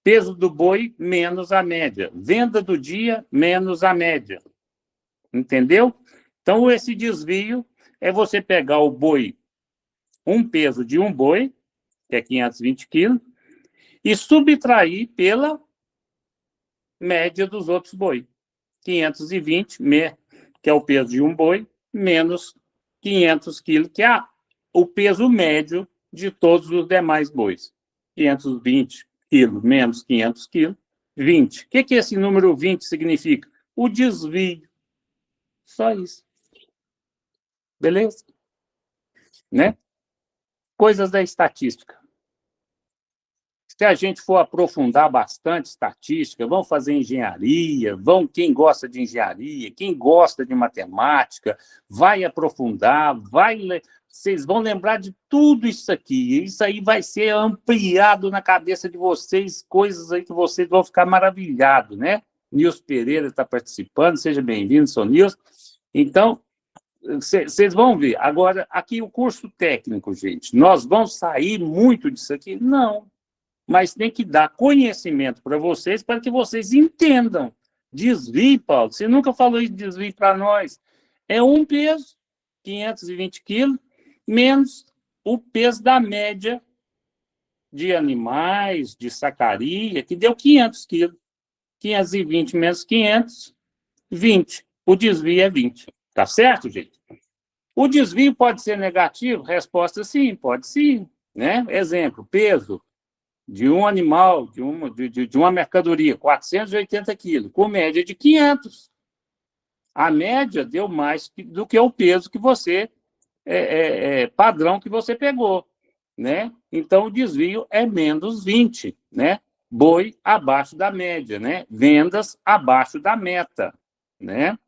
Speaker 1: Peso do boi menos a média. Venda do dia menos a média. Entendeu? Então, esse desvio é você pegar o boi, um peso de um boi, que é 520 quilos, e subtrair pela média dos outros boi. 520, que é o peso de um boi, menos 500 quilos, que é o peso médio de todos os demais bois. 520 quilos menos 500 quilos, 20. O que esse número 20 significa? O desvio. Só isso. Beleza? Né? Coisas da estatística. Se a gente for aprofundar bastante estatística, vão fazer engenharia, quem gosta de engenharia, quem gosta de matemática, vai aprofundar, vocês vão lembrar de tudo isso aqui. Isso aí vai ser ampliado na cabeça de vocês, coisas aí que vocês vão ficar maravilhados, né? Nilson Pereira está participando, seja bem-vindo, sou Nilson. Então, vocês vão ver. Agora, aqui o curso técnico, gente, nós vamos sair muito disso aqui? Não. Mas tem que dar conhecimento para vocês, para que vocês entendam. Desvio, Paulo, você nunca falou de desvio para nós. É um peso, 520 quilos, menos o peso da média de animais, de sacaria, que deu 500 quilos. 520 menos 500, 20. O desvio é 20. Tá certo, gente? O desvio pode ser negativo? Resposta sim, pode sim. Né? Exemplo, peso de um animal, de uma mercadoria, 480 quilos, com média de 500. A média deu mais do que o peso que você, padrão que você pegou, né? Então, o desvio é menos 20, né? Boi abaixo da média, né? Vendas abaixo da meta, né?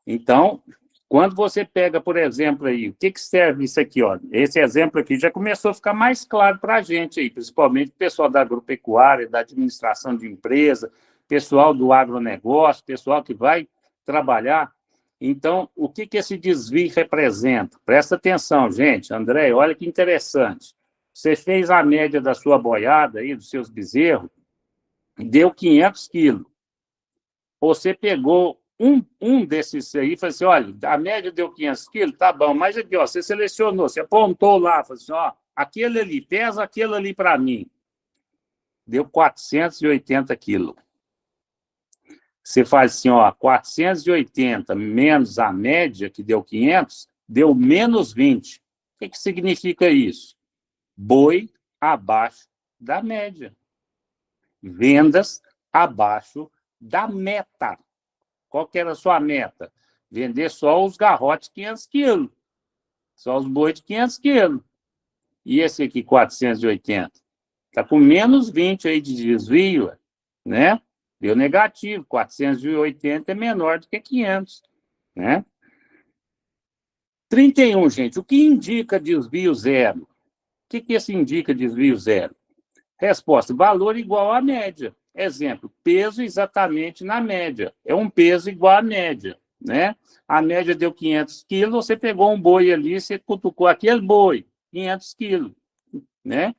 Speaker 1: Então, quando você pega, por exemplo, aí, o que serve isso aqui? Ó? Esse exemplo aqui já começou a ficar mais claro para a gente, aí, principalmente o pessoal da agropecuária, da administração de empresa, pessoal do agronegócio, pessoal que vai trabalhar. Então, o que esse desvio representa? Presta atenção, gente. André, olha que interessante. Você fez a média da sua boiada, aí, dos seus bezerros, deu 500 quilos. Você pegou um desses aí e falou assim, olha, a média deu 500 quilos, tá bom, mas aqui, ó, você selecionou, você apontou lá, falou assim, ó, aquele ali, pesa aquele ali para mim. Deu 480 quilos. Você faz assim, ó, 480 menos a média, que deu 500, deu menos 20. O que significa isso? Boi abaixo da média. Vendas abaixo da meta. Qual que era a sua meta? Vender só os garrotes 500 quilos. Só os bois de 500 quilos. E esse aqui, 480? Está com menos 20 aí de desvio, né? Deu negativo. 480 é menor do que 500, né? 31, gente. O que indica desvio zero? O que isso indica desvio zero? Resposta, valor igual à média. Exemplo, peso exatamente na média. É um peso igual à média, né? A média deu 500 quilos, você pegou um boi ali, você cutucou aquele boi, 500 quilos, né?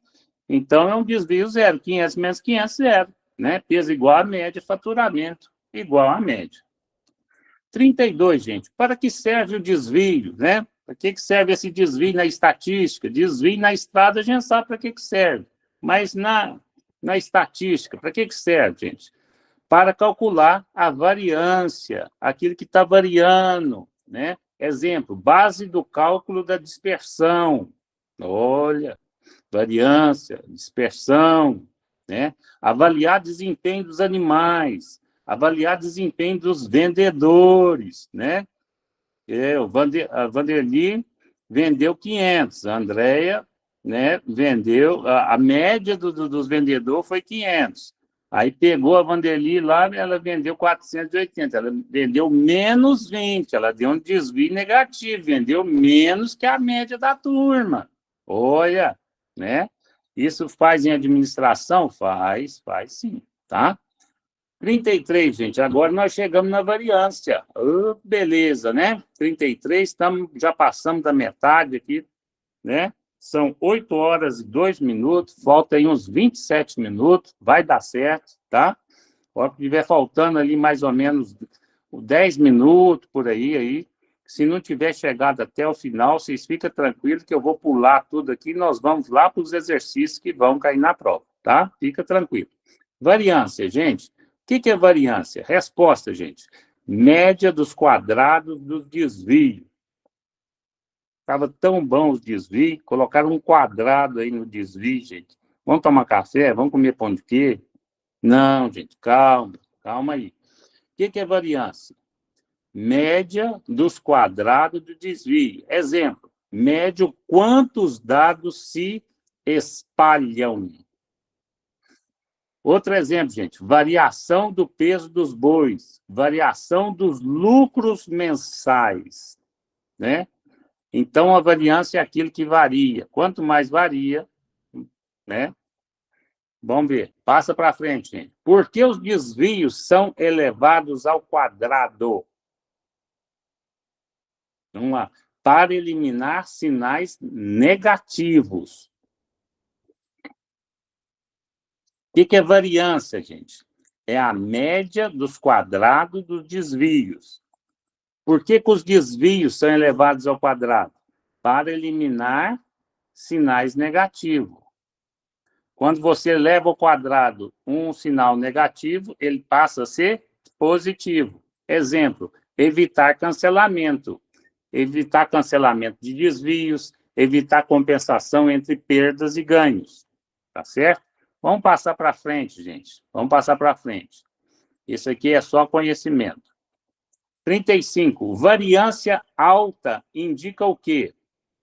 Speaker 1: Então, é um desvio zero. 500 menos 500, zero, né? Peso igual à média, faturamento igual à média. 32, gente. Para que serve o desvio, né? Para que serve esse desvio na estatística? Desvio na estrada, a gente sabe para que serve. Mas na estatística, para que serve, gente? Para calcular a variância, aquilo que está variando, né? Exemplo, base do cálculo da dispersão. Olha, variância, dispersão, né? Avaliar desempenho dos animais, avaliar desempenho dos vendedores, né? A Vanderly vendeu 500, a Andrea, né, vendeu, a média dos vendedores foi 500. Aí pegou a Vanderly lá, ela vendeu 480, ela vendeu menos 20, ela deu um desvio negativo, vendeu menos que a média da turma. Olha, né? Isso faz em administração? Faz sim, tá? 33, gente, agora nós chegamos na variância. Beleza, né? 33, já passamos da metade aqui, né? São 8 horas e 2 minutos, falta aí uns 27 minutos, vai dar certo, tá? A hora que estiver faltando ali mais ou menos 10 minutos, por aí, se não tiver chegado até o final, vocês ficam tranquilos que eu vou pular tudo aqui, nós vamos lá para os exercícios que vão cair na prova, tá? Fica tranquilo. Variância, gente, que é variância? Resposta, gente. Média dos quadrados do desvio. Estava tão bom os desvios, colocaram um quadrado aí no desvio, gente. Vamos tomar café? Vamos comer pão de queijo? Não, gente, calma aí. O que é variância? Média dos quadrados do desvio. Exemplo, médio quantos dados se espalham. Outro exemplo, gente, variação do peso dos bois, variação dos lucros mensais, né? Então, a variância é aquilo que varia. Quanto mais varia, né? Vamos ver. Passa para frente, gente. Por que os desvios são elevados ao quadrado? Vamos lá. Para eliminar sinais negativos. O que é variância, gente? É a média dos quadrados dos desvios. Por que os desvios são elevados ao quadrado? Para eliminar sinais negativos. Quando você leva ao quadrado um sinal negativo, ele passa a ser positivo. Exemplo, evitar cancelamento. Evitar cancelamento de desvios, evitar compensação entre perdas e ganhos. Tá certo? Vamos passar para frente, gente. Vamos passar para frente. Isso aqui é só conhecimento. 35. Variância alta indica o quê?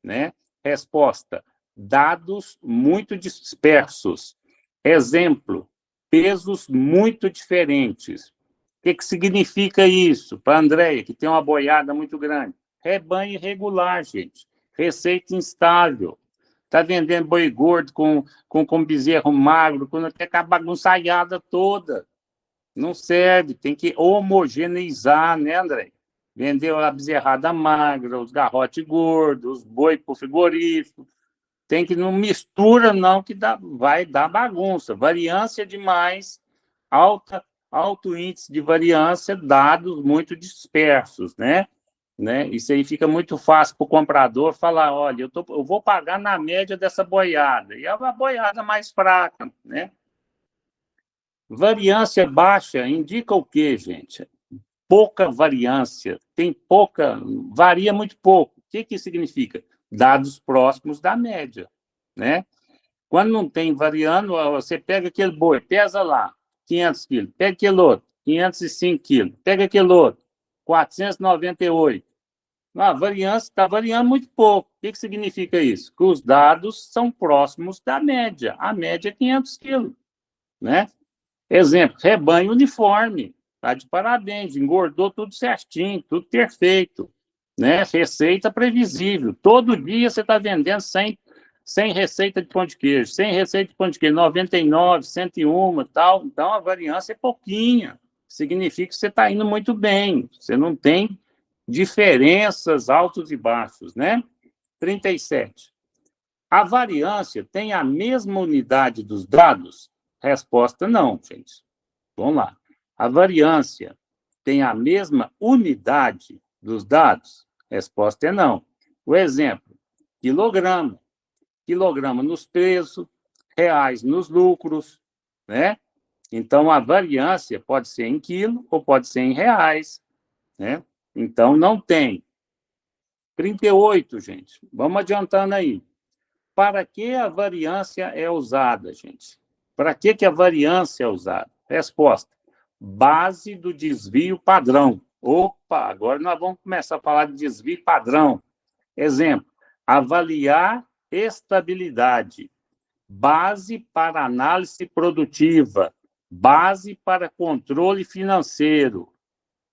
Speaker 1: Né? Resposta. Dados muito dispersos. Exemplo, pesos muito diferentes. O que significa isso? Para a Andréia, que tem uma boiada muito grande. Rebanho irregular, gente. Receita instável. Está vendendo boi gordo com bezerro magro, com até com a bagunçaiada toda. Não serve, tem que homogeneizar, né, André? Vendeu a bezerrada magra, os garrotes gordos, os boi para o frigorífico. Tem que não mistura, não, que vai dar bagunça. Variância demais, alto índice de variância, dados muito dispersos, né? Isso aí fica muito fácil para o comprador falar, olha, eu vou pagar na média dessa boiada, e é uma boiada mais fraca, né? Variância baixa indica o quê, gente? Pouca variância, varia muito pouco. O que significa? Dados próximos da média, né? Quando não tem variando, você pega aquele boi, pesa lá, 500 quilos, pega aquele outro, 505 quilos, pega aquele outro, 498. A variância está variando muito pouco. O que significa isso? Que os dados são próximos da média. A média é 500 quilos, né? Exemplo, rebanho uniforme. Está de parabéns, engordou tudo certinho, tudo perfeito, né? Receita previsível. Todo dia você está vendendo 100 receita de pão de queijo, 100 receita de pão de queijo, 99, 101 e tal. Então, a variância é pouquinha. Significa que você está indo muito bem. Você não tem diferenças altos e baixos, né? 37. A variância tem a mesma unidade dos dados? Resposta, não, gente. Vamos lá. A variância tem a mesma unidade dos dados? Resposta é não. O exemplo, quilograma. Quilograma nos preços, reais nos lucros, né? Então, a variância pode ser em quilo ou pode ser em reais, né? Então, não tem. 38, gente. Vamos adiantando aí. Para que a variância é usada, gente? Para que a variância é usada? Resposta. Base do desvio padrão. Opa, agora nós vamos começar a falar de desvio padrão. Exemplo, avaliar estabilidade. Base para análise produtiva. Base para controle financeiro,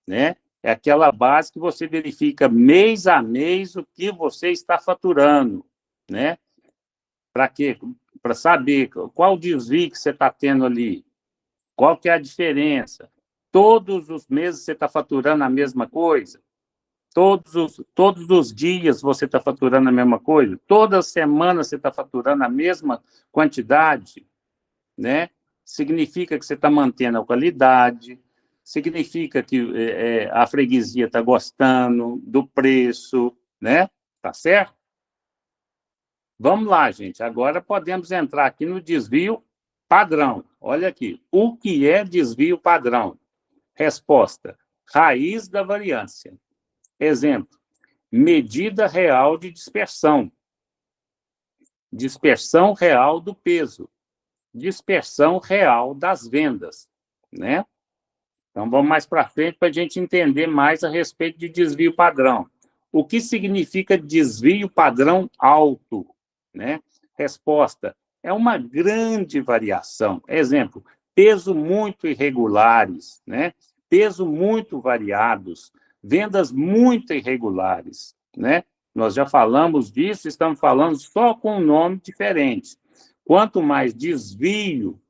Speaker 1: né? É aquela base que você verifica mês a mês o que você está faturando, né? Para quê? Para saber qual desvio que você está tendo ali, qual que é a diferença. Todos os meses você está faturando a mesma coisa? Todos os dias você está faturando a mesma coisa? Toda semana você está faturando a mesma quantidade, né? Significa que você está mantendo a qualidade, significa que a freguesia está gostando do preço, né? Tá certo? Vamos lá, gente. Agora podemos entrar aqui no desvio Padrão. Olha aqui. O que é desvio padrão? Resposta: raiz da variância. Exemplo: medida real de dispersão. Dispersão real do peso. Dispersão real das vendas, né? Então, vamos mais para frente para a gente entender mais a respeito de desvio padrão. O que significa desvio padrão alto, né? Resposta: é uma grande variação. Exemplo: peso muito irregulares, né? Peso muito variados, vendas muito irregulares, né? Nós já falamos disso, estamos falando só com um nome diferente. Quanto mais desvio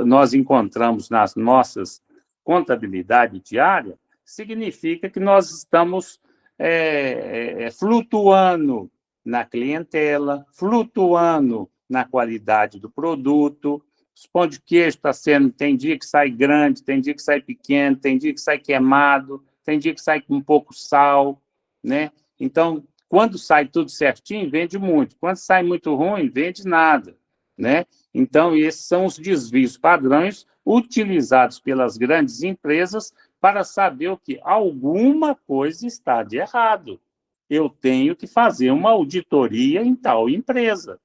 Speaker 1: nós encontramos nas nossas contabilidade diária, significa que nós estamos flutuando na clientela, flutuando na qualidade do produto. Os pão de queijo está sendo, tem dia que sai grande, tem dia que sai pequeno, tem dia que sai queimado, tem dia que sai com um pouco sal, né? Então, quando sai tudo certinho, vende muito. Quando sai muito ruim, vende nada, né? Então, esses são os desvios padrões utilizados pelas grandes empresas para saber o que alguma coisa está de errado. Eu tenho que fazer uma auditoria em tal empresa,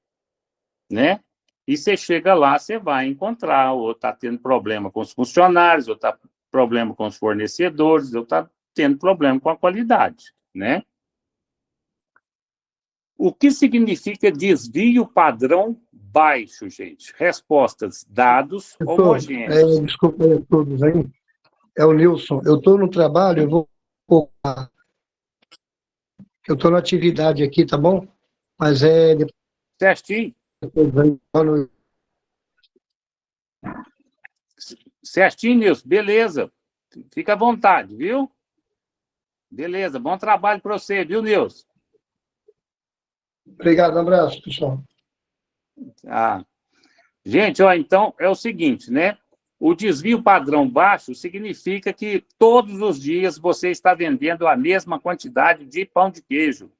Speaker 1: né? E você chega lá, você vai encontrar, ou está tendo problema com os funcionários, ou está problema com os fornecedores, ou está tendo problema com a qualidade, né? O que significa desvio padrão baixo, gente? Respostas: dados homogêneos.
Speaker 2: Desculpa aí a todos aí. É o Nilson. Eu estou no trabalho, eu estou na atividade aqui, tá bom? Mas
Speaker 1: Certinho?
Speaker 2: depois
Speaker 1: Certinho, Nilson. Beleza. Fica à vontade, viu? Beleza. Bom trabalho para você, viu, Nilson?
Speaker 2: Obrigado, um abraço, pessoal.
Speaker 1: Ah. Gente, ó, então é o seguinte, né? O desvio padrão baixo significa que todos os dias você está vendendo a mesma quantidade de pão de queijo,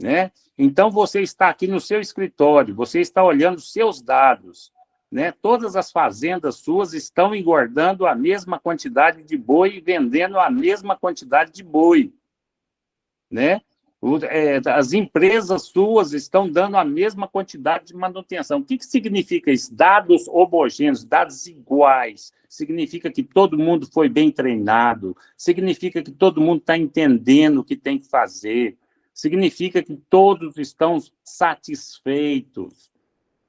Speaker 1: né? Então você está aqui no seu escritório, você está olhando seus dados, né? Todas as fazendas suas estão engordando a mesma quantidade de boi e vendendo a mesma quantidade de boi, né? As empresas suas estão dando a mesma quantidade de manutenção. O que significa isso? Dados homogêneos, dados iguais. Significa que todo mundo foi bem treinado, significa que todo mundo está entendendo o que tem que fazer, significa que todos estão satisfeitos,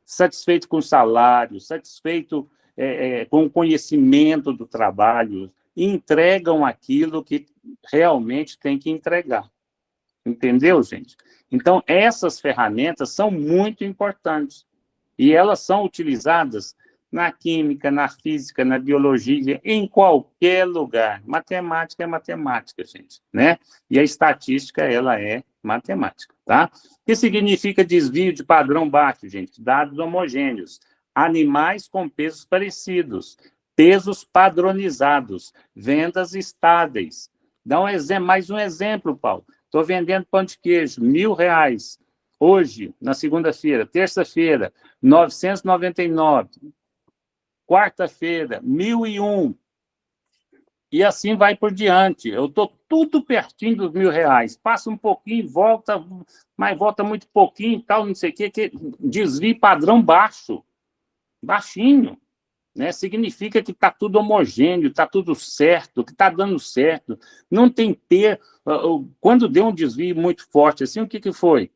Speaker 1: satisfeitos com o salário, satisfeitos com o conhecimento do trabalho, e entregam aquilo que realmente tem que entregar. Entendeu, gente? Então, essas ferramentas são muito importantes. E elas são utilizadas na química, na física, na biologia, em qualquer lugar. Matemática é matemática, gente, né? E a estatística, ela é matemática, tá? O que significa desvio de padrão baixo, gente? Dados homogêneos, animais com pesos parecidos, pesos padronizados, vendas estáveis. Dá um exemplo, mais um exemplo, Paulo. Estou vendendo pão de queijo, R$ 1.000. Hoje, na segunda-feira, terça-feira, 999. Quarta-feira, 1.001. E assim vai por diante. Eu estou tudo pertinho dos R$ 1.000. Passa um pouquinho, volta, mas volta muito pouquinho, tal, não sei o quê, que desvio padrão baixo, baixinho. Né? Significa que está tudo homogêneo, está tudo certo, que está dando certo. Não tem quando deu um desvio muito forte assim, o que foi?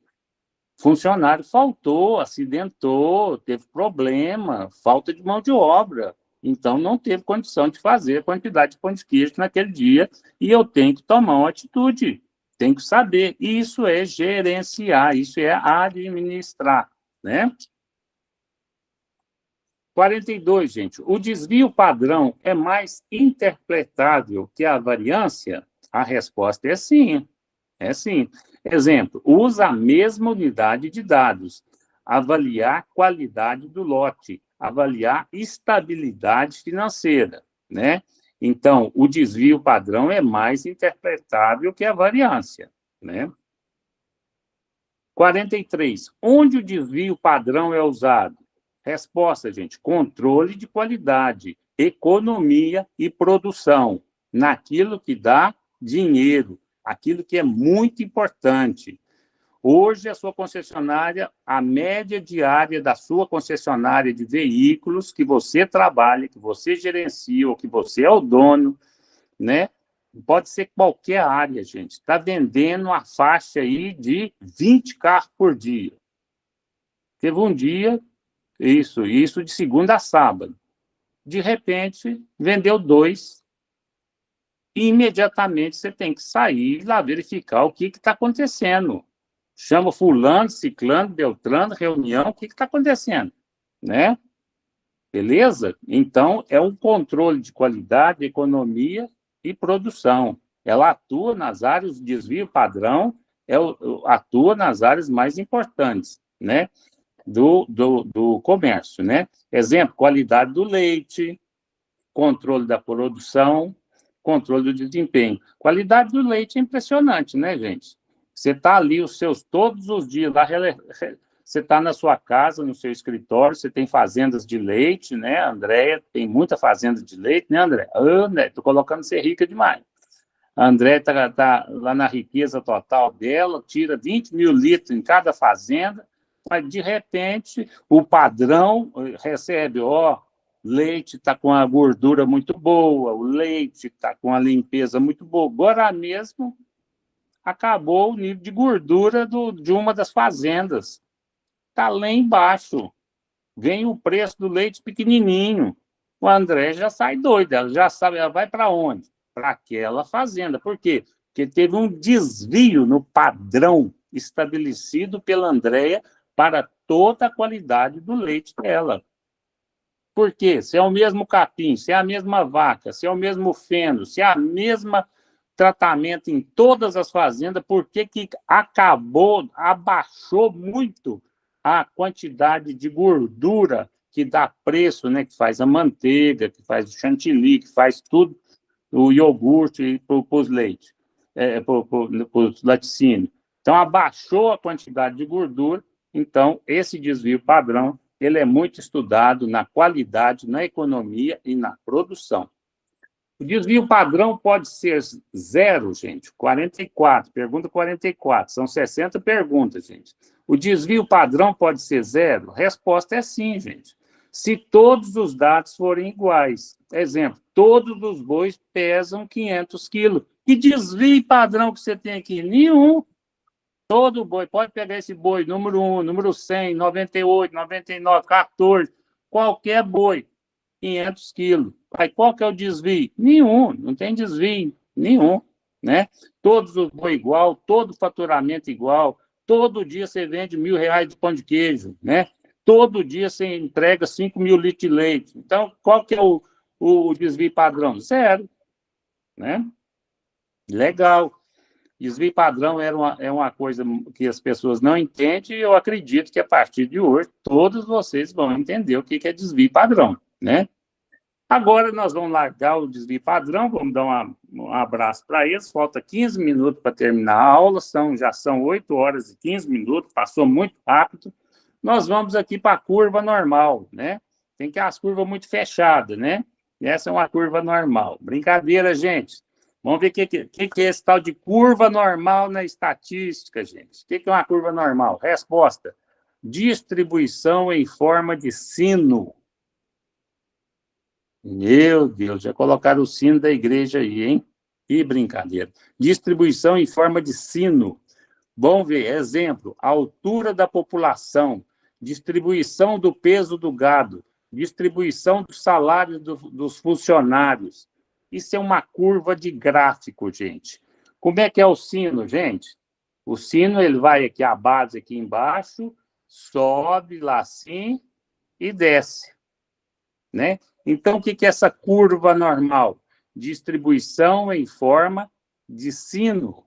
Speaker 1: Funcionário faltou, acidentou, teve problema, falta de mão de obra. Então, não teve condição de fazer a quantidade de pão de queijo naquele dia, e eu tenho que tomar uma atitude, tenho que saber. Isso é gerenciar, isso é administrar, né? 42, gente. O desvio padrão é mais interpretável que a variância? A resposta é sim. É sim. Exemplo, usa a mesma unidade de dados. Avaliar qualidade do lote. Avaliar estabilidade financeira, né? Então, o desvio padrão é mais interpretável que a variância, né? 43. Onde o desvio padrão é usado? Resposta, gente, controle de qualidade, economia e produção, naquilo que dá dinheiro, aquilo que é muito importante. Hoje, a sua concessionária, a média diária da sua concessionária de veículos que você trabalha, que você gerencia, ou que você é o dono, né? Pode ser qualquer área, gente. Está vendendo a faixa aí de 20 carros por dia. Teve um dia, isso de segunda a sábado. De repente, vendeu 2, e imediatamente você tem que sair lá verificar o que está acontecendo. Chama fulano, ciclano, beltrano, reunião, o que está acontecendo, né? Beleza? Então, é um controle de qualidade, economia e produção. Ela atua nas áreas de desvio padrão, atua nas áreas mais importantes, né? Do comércio, né? Exemplo, qualidade do leite, controle da produção, controle do desempenho. Qualidade do leite é impressionante, né, gente? Você está ali todos os dias lá, você está na sua casa, no seu escritório, você tem fazendas de leite, né, Andréia? Tem muita fazenda de leite, né, André? André, estou colocando você rica demais. A André está lá na riqueza total dela, tira 20 mil litros em cada fazenda, mas, de repente, o padrão recebe, leite está com a gordura muito boa, o leite está com a limpeza muito boa. Agora mesmo, acabou o nível de gordura de uma das fazendas. Está lá embaixo. Vem o preço do leite pequenininho. O André já sai doido, ela já sabe, ela vai para onde? Para aquela fazenda. Por quê? Porque teve um desvio no padrão estabelecido pela Andréia para toda a qualidade do leite dela. Por quê? Se é o mesmo capim, se é a mesma vaca, se é o mesmo feno, se é a mesma tratamento em todas as fazendas, por que abaixou muito a quantidade de gordura que dá preço, né? Que faz a manteiga, que faz o chantilly, que faz tudo, o iogurte para os leites, para os laticínios. Então, abaixou a quantidade de gordura, então, esse desvio padrão ele é muito estudado na qualidade, na economia e na produção. O desvio padrão pode ser 0, gente, 44, pergunta 44, são 60 perguntas, gente. O desvio padrão pode ser 0? Resposta é sim, gente. Se todos os dados forem iguais. Exemplo, todos os bois pesam 500 quilos. Que desvio padrão que você tem aqui? Nenhum. Todo boi, pode pegar esse boi, número 1, número 100, 98, 99, 14, qualquer boi, 500 quilos. Aí qual que é o desvio? Nenhum, não tem desvio nenhum, né? Todos os boi igual, todo faturamento igual, todo dia você vende R$1.000 de pão de queijo, né? Todo dia você entrega 5.000 litros de leite. Então, qual que é o desvio padrão? 0, né? Legal. Desvio padrão é uma coisa que as pessoas não entendem, e eu acredito que, a partir de hoje, todos vocês vão entender o que é desvio padrão, né? Agora, nós vamos largar o desvio padrão, vamos dar um abraço para eles, falta 15 minutos para terminar a aula, já são 8 horas e 15 minutos, passou muito rápido. Nós vamos aqui para a curva normal, né? Tem que as curvas muito fechadas, né? E essa é uma curva normal. Brincadeira, gente. Vamos ver o que é esse tal de curva normal na estatística, gente. O que é uma curva normal? Resposta: distribuição em forma de sino. Meu Deus, já colocaram o sino da igreja aí, hein? Que brincadeira. Distribuição em forma de sino. Vamos ver, exemplo, a altura da população, distribuição do peso do gado, distribuição do salário dos funcionários. Isso é uma curva de gráfico, gente. Como é que é o sino, gente? O sino, ele vai aqui, a base aqui embaixo, sobe lá assim e desce, né? Então, o que é essa curva normal? Distribuição em forma de sino.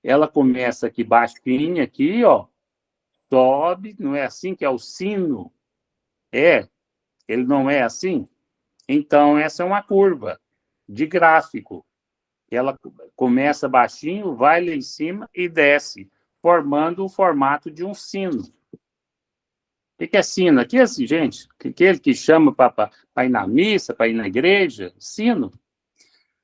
Speaker 1: Ela começa aqui baixinha, aqui, ó, sobe, não é assim que é o sino? Ele não é assim? Então, essa é uma curva de gráfico. Ela começa baixinho, vai lá em cima e desce, formando o formato de um sino. O que é sino? Aqui é assim, gente, aquele que chama para ir na missa, para ir na igreja, sino.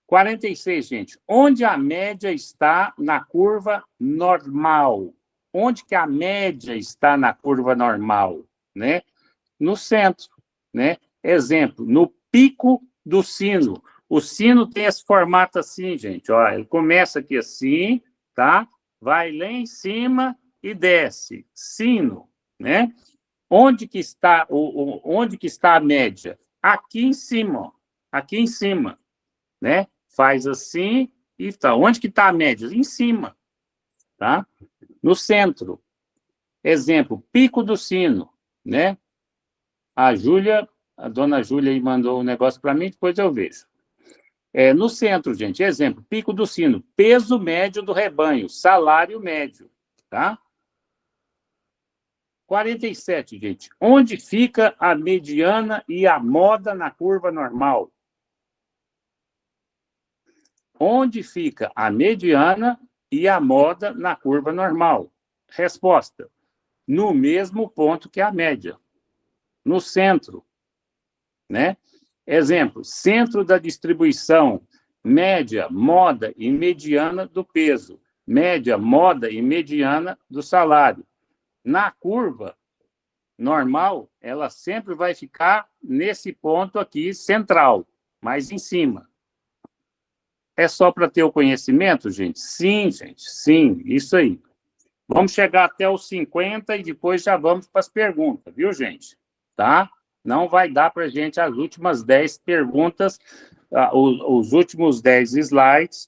Speaker 1: 46, gente. Onde a média está na curva normal? Onde que a média está na curva normal? Né? No centro. Né? Exemplo, no pico do sino. O sino tem esse formato assim, gente. Ó, ele começa aqui assim, tá? Vai lá em cima e desce. Sino. Né? Onde que está, onde que está a média? Aqui em cima. Ó. Aqui em cima. Né? Faz assim e tá. Onde que está a média? Em cima, tá? No centro. Exemplo, pico do sino, né? A dona Júlia aí mandou um negócio para mim, depois eu vejo. No centro, gente, exemplo, pico do sino, peso médio do rebanho, salário médio, tá? 47, gente. Onde fica a mediana e a moda na curva normal? Onde fica a mediana e a moda na curva normal? Resposta: no mesmo ponto que a média, no centro, né? Exemplo, centro da distribuição, média, moda e mediana do peso, média, moda e mediana do salário. Na curva normal, ela sempre vai ficar nesse ponto aqui central, mais em cima. É só para ter o conhecimento, gente? Sim, gente, sim, isso aí. Vamos chegar até os 50 e depois já vamos para as perguntas, viu, gente? Tá? Não vai dar para a gente as últimas 10 perguntas, os últimos 10 slides,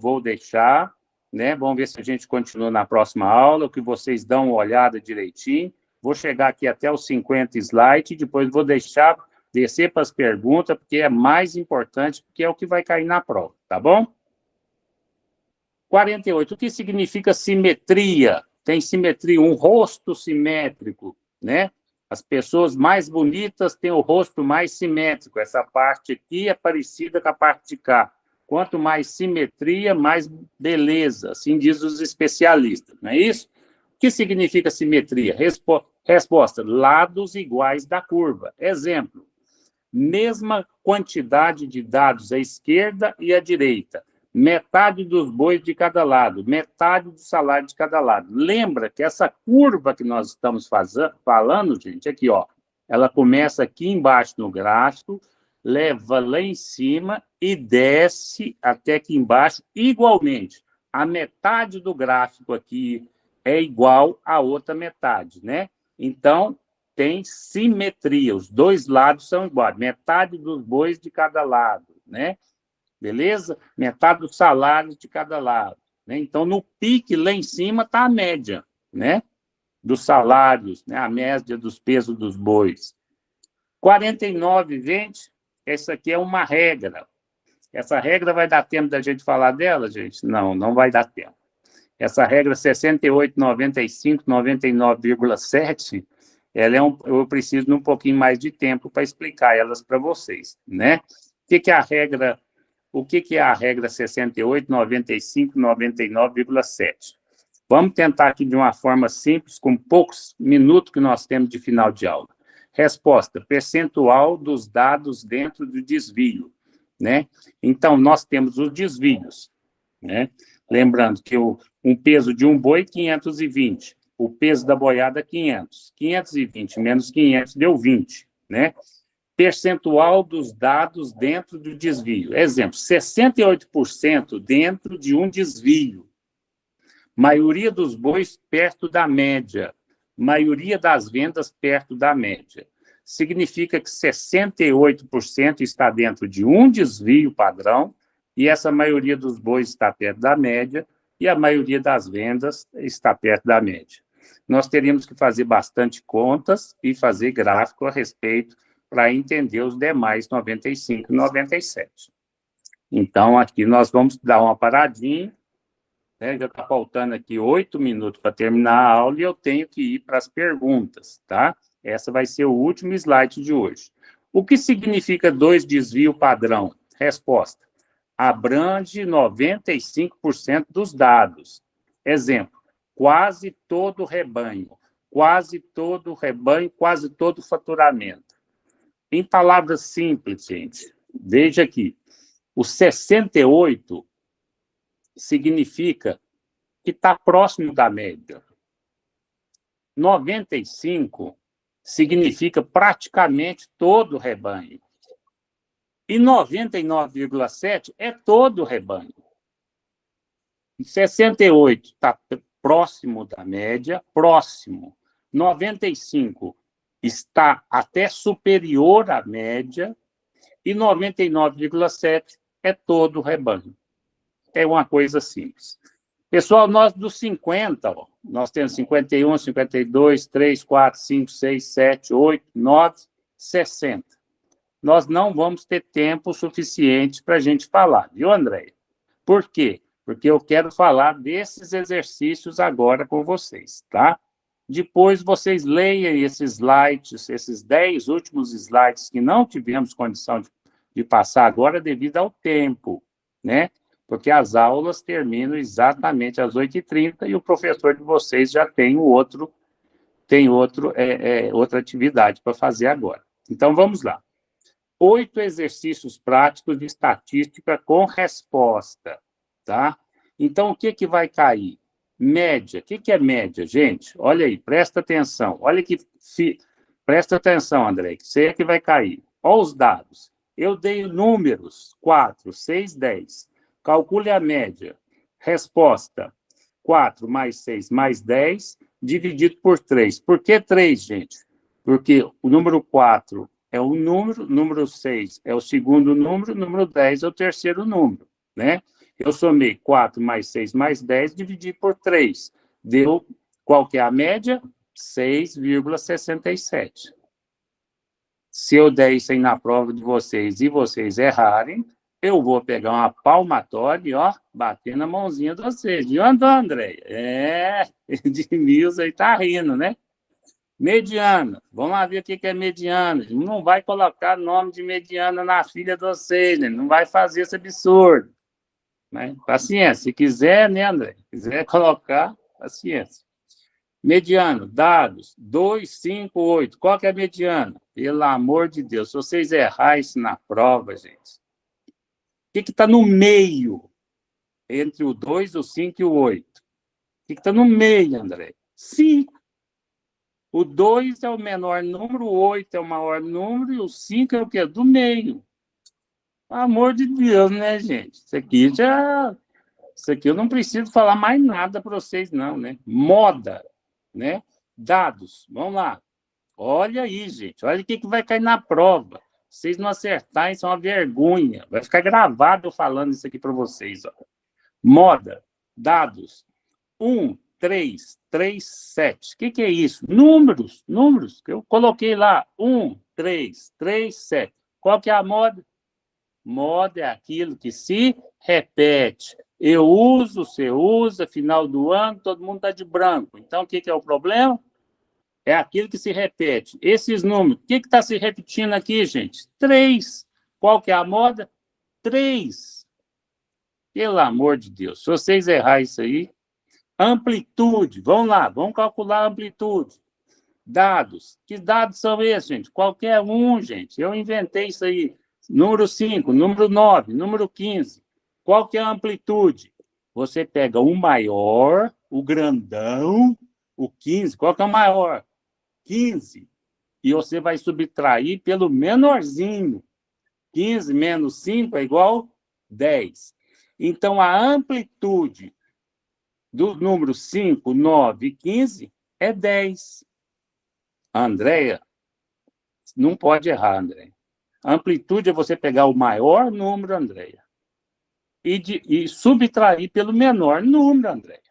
Speaker 1: vou deixar, né? Vamos ver se a gente continua na próxima aula, que vocês dão uma olhada direitinho. Vou chegar aqui até os 50 slides e depois vou descer para as perguntas, porque é mais importante, porque é o que vai cair na prova, tá bom? 48. O que significa simetria? Tem simetria, um rosto simétrico, né? As pessoas mais bonitas têm o rosto mais simétrico. Essa parte aqui é parecida com a parte de cá. Quanto mais simetria, mais beleza, assim diz os especialistas, não é isso? O que significa simetria? Resposta: lados iguais da curva. Exemplo: mesma quantidade de dados à esquerda e à direita, metade dos bois de cada lado, metade do salário de cada lado. Lembra que essa curva que nós estamos falando, gente, aqui, ó, ela começa aqui embaixo no gráfico, leva lá em cima e desce até aqui embaixo igualmente. A metade do gráfico aqui é igual à outra metade, né? Então, tem simetria, os dois lados são iguais, metade dos bois de cada lado, né? Beleza? Metade do salário de cada lado. Né? Então, no pique, lá em cima, está a média, né? Dos salários, né? A média dos pesos dos bois. 49, gente, essa aqui é uma regra. Essa regra vai dar tempo da gente falar dela, gente? Não, não vai dar tempo. Essa regra 68, 95, 99,7, eu preciso de um pouquinho mais de tempo para explicar elas para vocês, né? O que é a regra 68, 95, 99,7? Vamos tentar aqui de uma forma simples, com poucos minutos que nós temos de final de aula. Resposta: percentual dos dados dentro do desvio, né? Então, nós temos os desvios, né? Lembrando que um peso de um boi, 520. O peso da boiada, 500. 520 menos 500 deu 20, né? Percentual dos dados dentro do desvio. Exemplo, 68% dentro de um desvio. Maioria dos bois perto da média. Maioria das vendas perto da média. Significa que 68% está dentro de um desvio padrão e essa maioria dos bois está perto da média e a maioria das vendas está perto da média. Nós teríamos que fazer bastante contas e fazer gráfico a respeito para entender os demais 95 e 97. Então, aqui nós vamos dar uma paradinha, né? Já está faltando aqui 8 minutos para terminar a aula e eu tenho que ir para as perguntas, tá? Essa vai ser o último slide de hoje. O que significa 2 desvio padrão? Resposta: abrange 95% dos dados. Exemplo: quase todo o rebanho. quase todo o rebanho, quase todo o faturamento. Em palavras simples, gente, veja aqui, o 68 significa que está próximo da média. 95 significa praticamente todo o rebanho. E 99,7 é todo o rebanho. 68 está próximo da média, próximo. 95 está até superior à média. E 99,7 é todo o rebanho. É uma coisa simples. Pessoal, nós dos 50, ó, nós temos 51, 52, 3, 4, 5, 6, 7, 8, 9, 60. Nós não vamos ter tempo suficiente para a gente falar, viu, Andréia? Por quê? Porque eu quero falar desses exercícios agora com vocês, tá? Depois vocês leiam esses slides, esses 10 últimos slides que não tivemos condição de passar agora devido ao tempo, né? Porque as aulas terminam exatamente às 8h30 e o professor de vocês já tem outra atividade para fazer agora. Então, vamos lá. 8 exercícios práticos de estatística com resposta, tá? Então, o que vai cair? Média. O que é média, gente? Olha aí, presta atenção. Olha que... Presta atenção, André, que você é que vai cair. Olha os dados. Eu dei números, 4, 6, 10. Calcule a média. Resposta, 4 mais 6 mais 10, dividido por 3. Por que 3, gente? Porque o número 4 é um número 6 é o segundo número 10 é o terceiro número, né? Eu somei 4 mais 6 mais 10, dividi por 3. Deu, qual que é a média? 6,67. Se eu der isso aí na prova de vocês e vocês errarem, eu vou pegar uma palmatória e, ó, bater na mãozinha de vocês. Viu, André? Edmilson aí tá rindo, né? Mediana. Vamos lá ver o que é mediana. Não vai colocar nome de mediana na filha de vocês, né? Não vai fazer esse absurdo. Né? Paciência. Se quiser, né, André? Se quiser colocar, paciência. Mediano, dados, 2, 5, 8. Qual que é a mediana? Pelo amor de Deus, se vocês errarem isso na prova, gente, o que está no meio entre o 2, o 5 e o 8? O que está no meio, André? 5. O 2 é o menor número, o 8 é o maior número, e o 5 é o quê? Do meio. Pelo amor de Deus, né, gente? Isso aqui eu não preciso falar mais nada para vocês, não, né? Moda, né? Dados, vamos lá. Olha aí, gente, olha o que vai cair na prova. Vocês não acertarem, isso é uma vergonha. Vai ficar gravado eu falando isso aqui para vocês. Ó. Moda, dados, 1, 3, 3, 7. O que é isso? Números, que eu coloquei lá. 1, 3, 3, 7. Qual que é a moda? Moda é aquilo que se repete. Eu uso, você usa, final do ano, todo mundo está de branco. Então, o que é o problema? É aquilo que se repete. Esses números, o que está se repetindo aqui, gente? 3. Qual que é a moda? 3. Pelo amor de Deus, se vocês errarem isso aí, amplitude, vamos lá, vamos calcular a amplitude. Dados, que dados são esses, gente? Qualquer um, gente, eu inventei isso aí. Número 5, número 9, número 15. Qual que é a amplitude? Você pega o maior, o grandão, o 15. Qual que é o maior? 15. E você vai subtrair pelo menorzinho. 15 menos 5 é igual 10. Então, a amplitude dos números 5, 9 e 15 é 10. Andréia, não pode errar, Andréia. A amplitude é você pegar o maior número, Andréia, e subtrair pelo menor número, Andréia.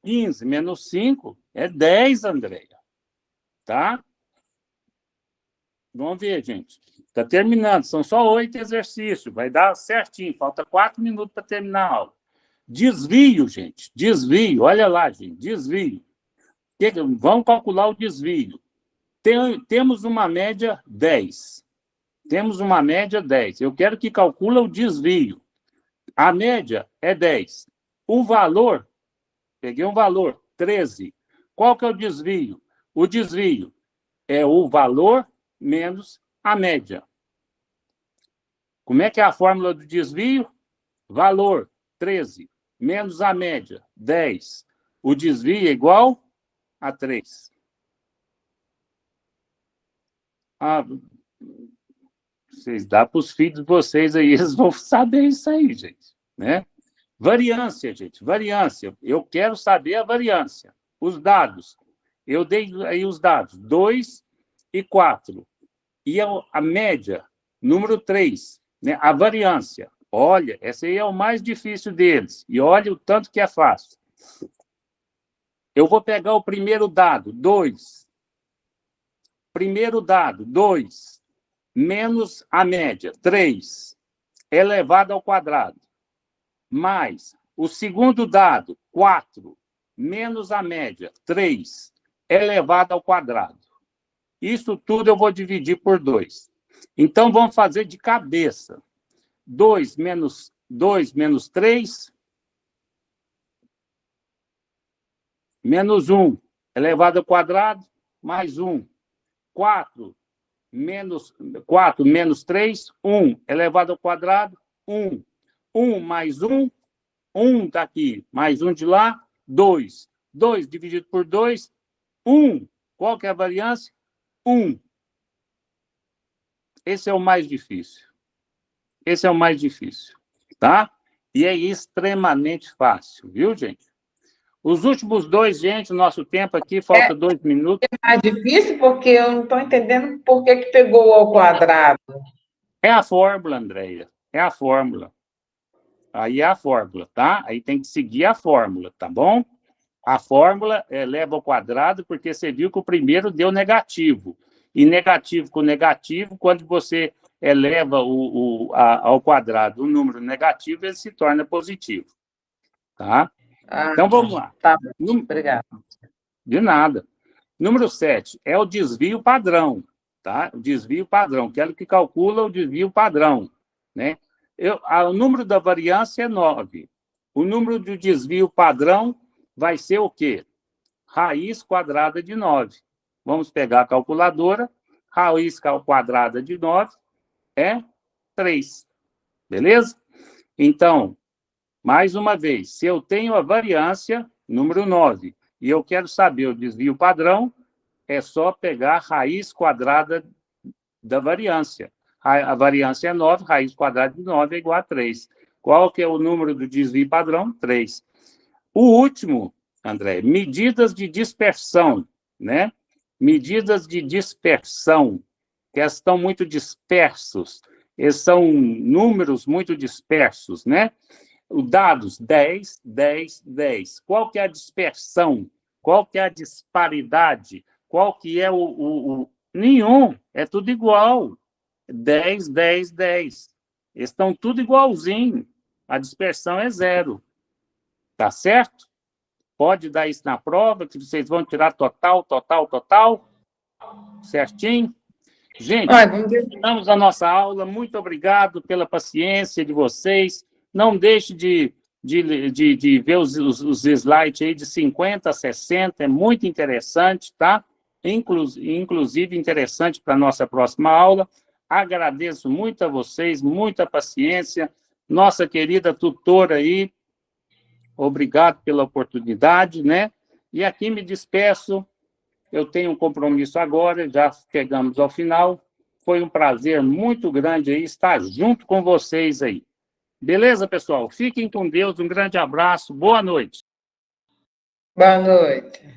Speaker 1: 15 menos 5 é 10, Andréia. Tá? Vamos ver, gente. Está terminando. São só 8 exercícios. Vai dar certinho. Falta 4 minutos para terminar a aula. Desvio, gente. Desvio. Olha lá, gente. Desvio. Vamos calcular o desvio. Temos uma média 10. Temos uma média 10. Eu quero que calcule o desvio. A média é 10. O valor, peguei um valor, 13. Qual que é o desvio? O desvio é o valor menos a média. Como é que é a fórmula do desvio? Valor, 13, menos a média, 10. O desvio é igual a 3. Vocês dão para os filhos de vocês aí, eles vão saber isso aí, gente. Né? Variância, gente, variância. Eu quero saber a variância. Os dados. Eu dei aí os dados, 2 e 4. E a média, número 3. Né? A variância. Olha, essa aí é o mais difícil deles. E olha o tanto que é fácil. Eu vou pegar o primeiro dado, 2. Primeiro dado, 2. Menos a média, 3. Elevado ao quadrado. Mais o segundo dado, 4. Menos a média, 3. Elevado ao quadrado. Isso tudo eu vou dividir por 2. Então, vamos fazer de cabeça. 2 menos 3, menos 1, elevado ao quadrado, mais 1. 4 menos 3, 1, elevado ao quadrado, 1. 1 mais 1, 1 está aqui, mais 1 de lá, 2. 2 dividido por 2, 1. Qual que é a variância? 1. Esse é o mais difícil. Esse é o mais difícil, tá? E é extremamente fácil, viu, gente? Os últimos 2, gente, o nosso tempo aqui, falta 2 minutos.
Speaker 3: É mais difícil porque eu não estou entendendo por que pegou ao quadrado.
Speaker 1: É a fórmula, Andréia. É a fórmula. Aí é a fórmula, tá? Aí tem que seguir a fórmula, tá bom? A fórmula leva ao quadrado porque você viu que o primeiro deu negativo. E negativo com negativo, quando você eleva ao quadrado o número negativo, ele se torna positivo. Tá? Então, vamos lá.
Speaker 3: Tá, obrigada.
Speaker 1: De nada. Número 7 é o desvio padrão. Tá? O desvio padrão. Quero que calcula o desvio padrão. Né? O número da variância é 9. O número do desvio padrão vai ser o quê? Raiz quadrada de 9. Vamos pegar a calculadora. Raiz quadrada de 9 é 3. Beleza? Então, mais uma vez, se eu tenho a variância, número 9, e eu quero saber o desvio padrão, é só pegar a raiz quadrada da variância. A variância é 9, raiz quadrada de 9 é igual a 3. Qual que é o número do desvio padrão? 3. O último, André, medidas de dispersão, né? Medidas de dispersão, que estão muito dispersos. Eles são números muito dispersos, né? Os dados 10, 10, 10. Qual que é a dispersão? Qual que é a disparidade? Qual que é Nenhum, é tudo igual. 10, 10, 10. Eles estão tudo igualzinho. A dispersão é 0. Tá certo? Pode dar isso na prova, que vocês vão tirar total. Certinho? Gente, terminamos a nossa aula. Muito obrigado pela paciência de vocês. Não deixe de ver os slides aí de 50 a 60. É muito interessante, tá? Inclusive interessante para a nossa próxima aula. Agradeço muito a vocês, muita paciência. Nossa querida tutora aí, obrigado pela oportunidade, né? E aqui me despeço. Eu tenho um compromisso agora, já chegamos ao final. Foi um prazer muito grande aí estar junto com vocês aí. Beleza, pessoal? Fiquem com Deus, um grande abraço, boa noite.
Speaker 3: Boa noite.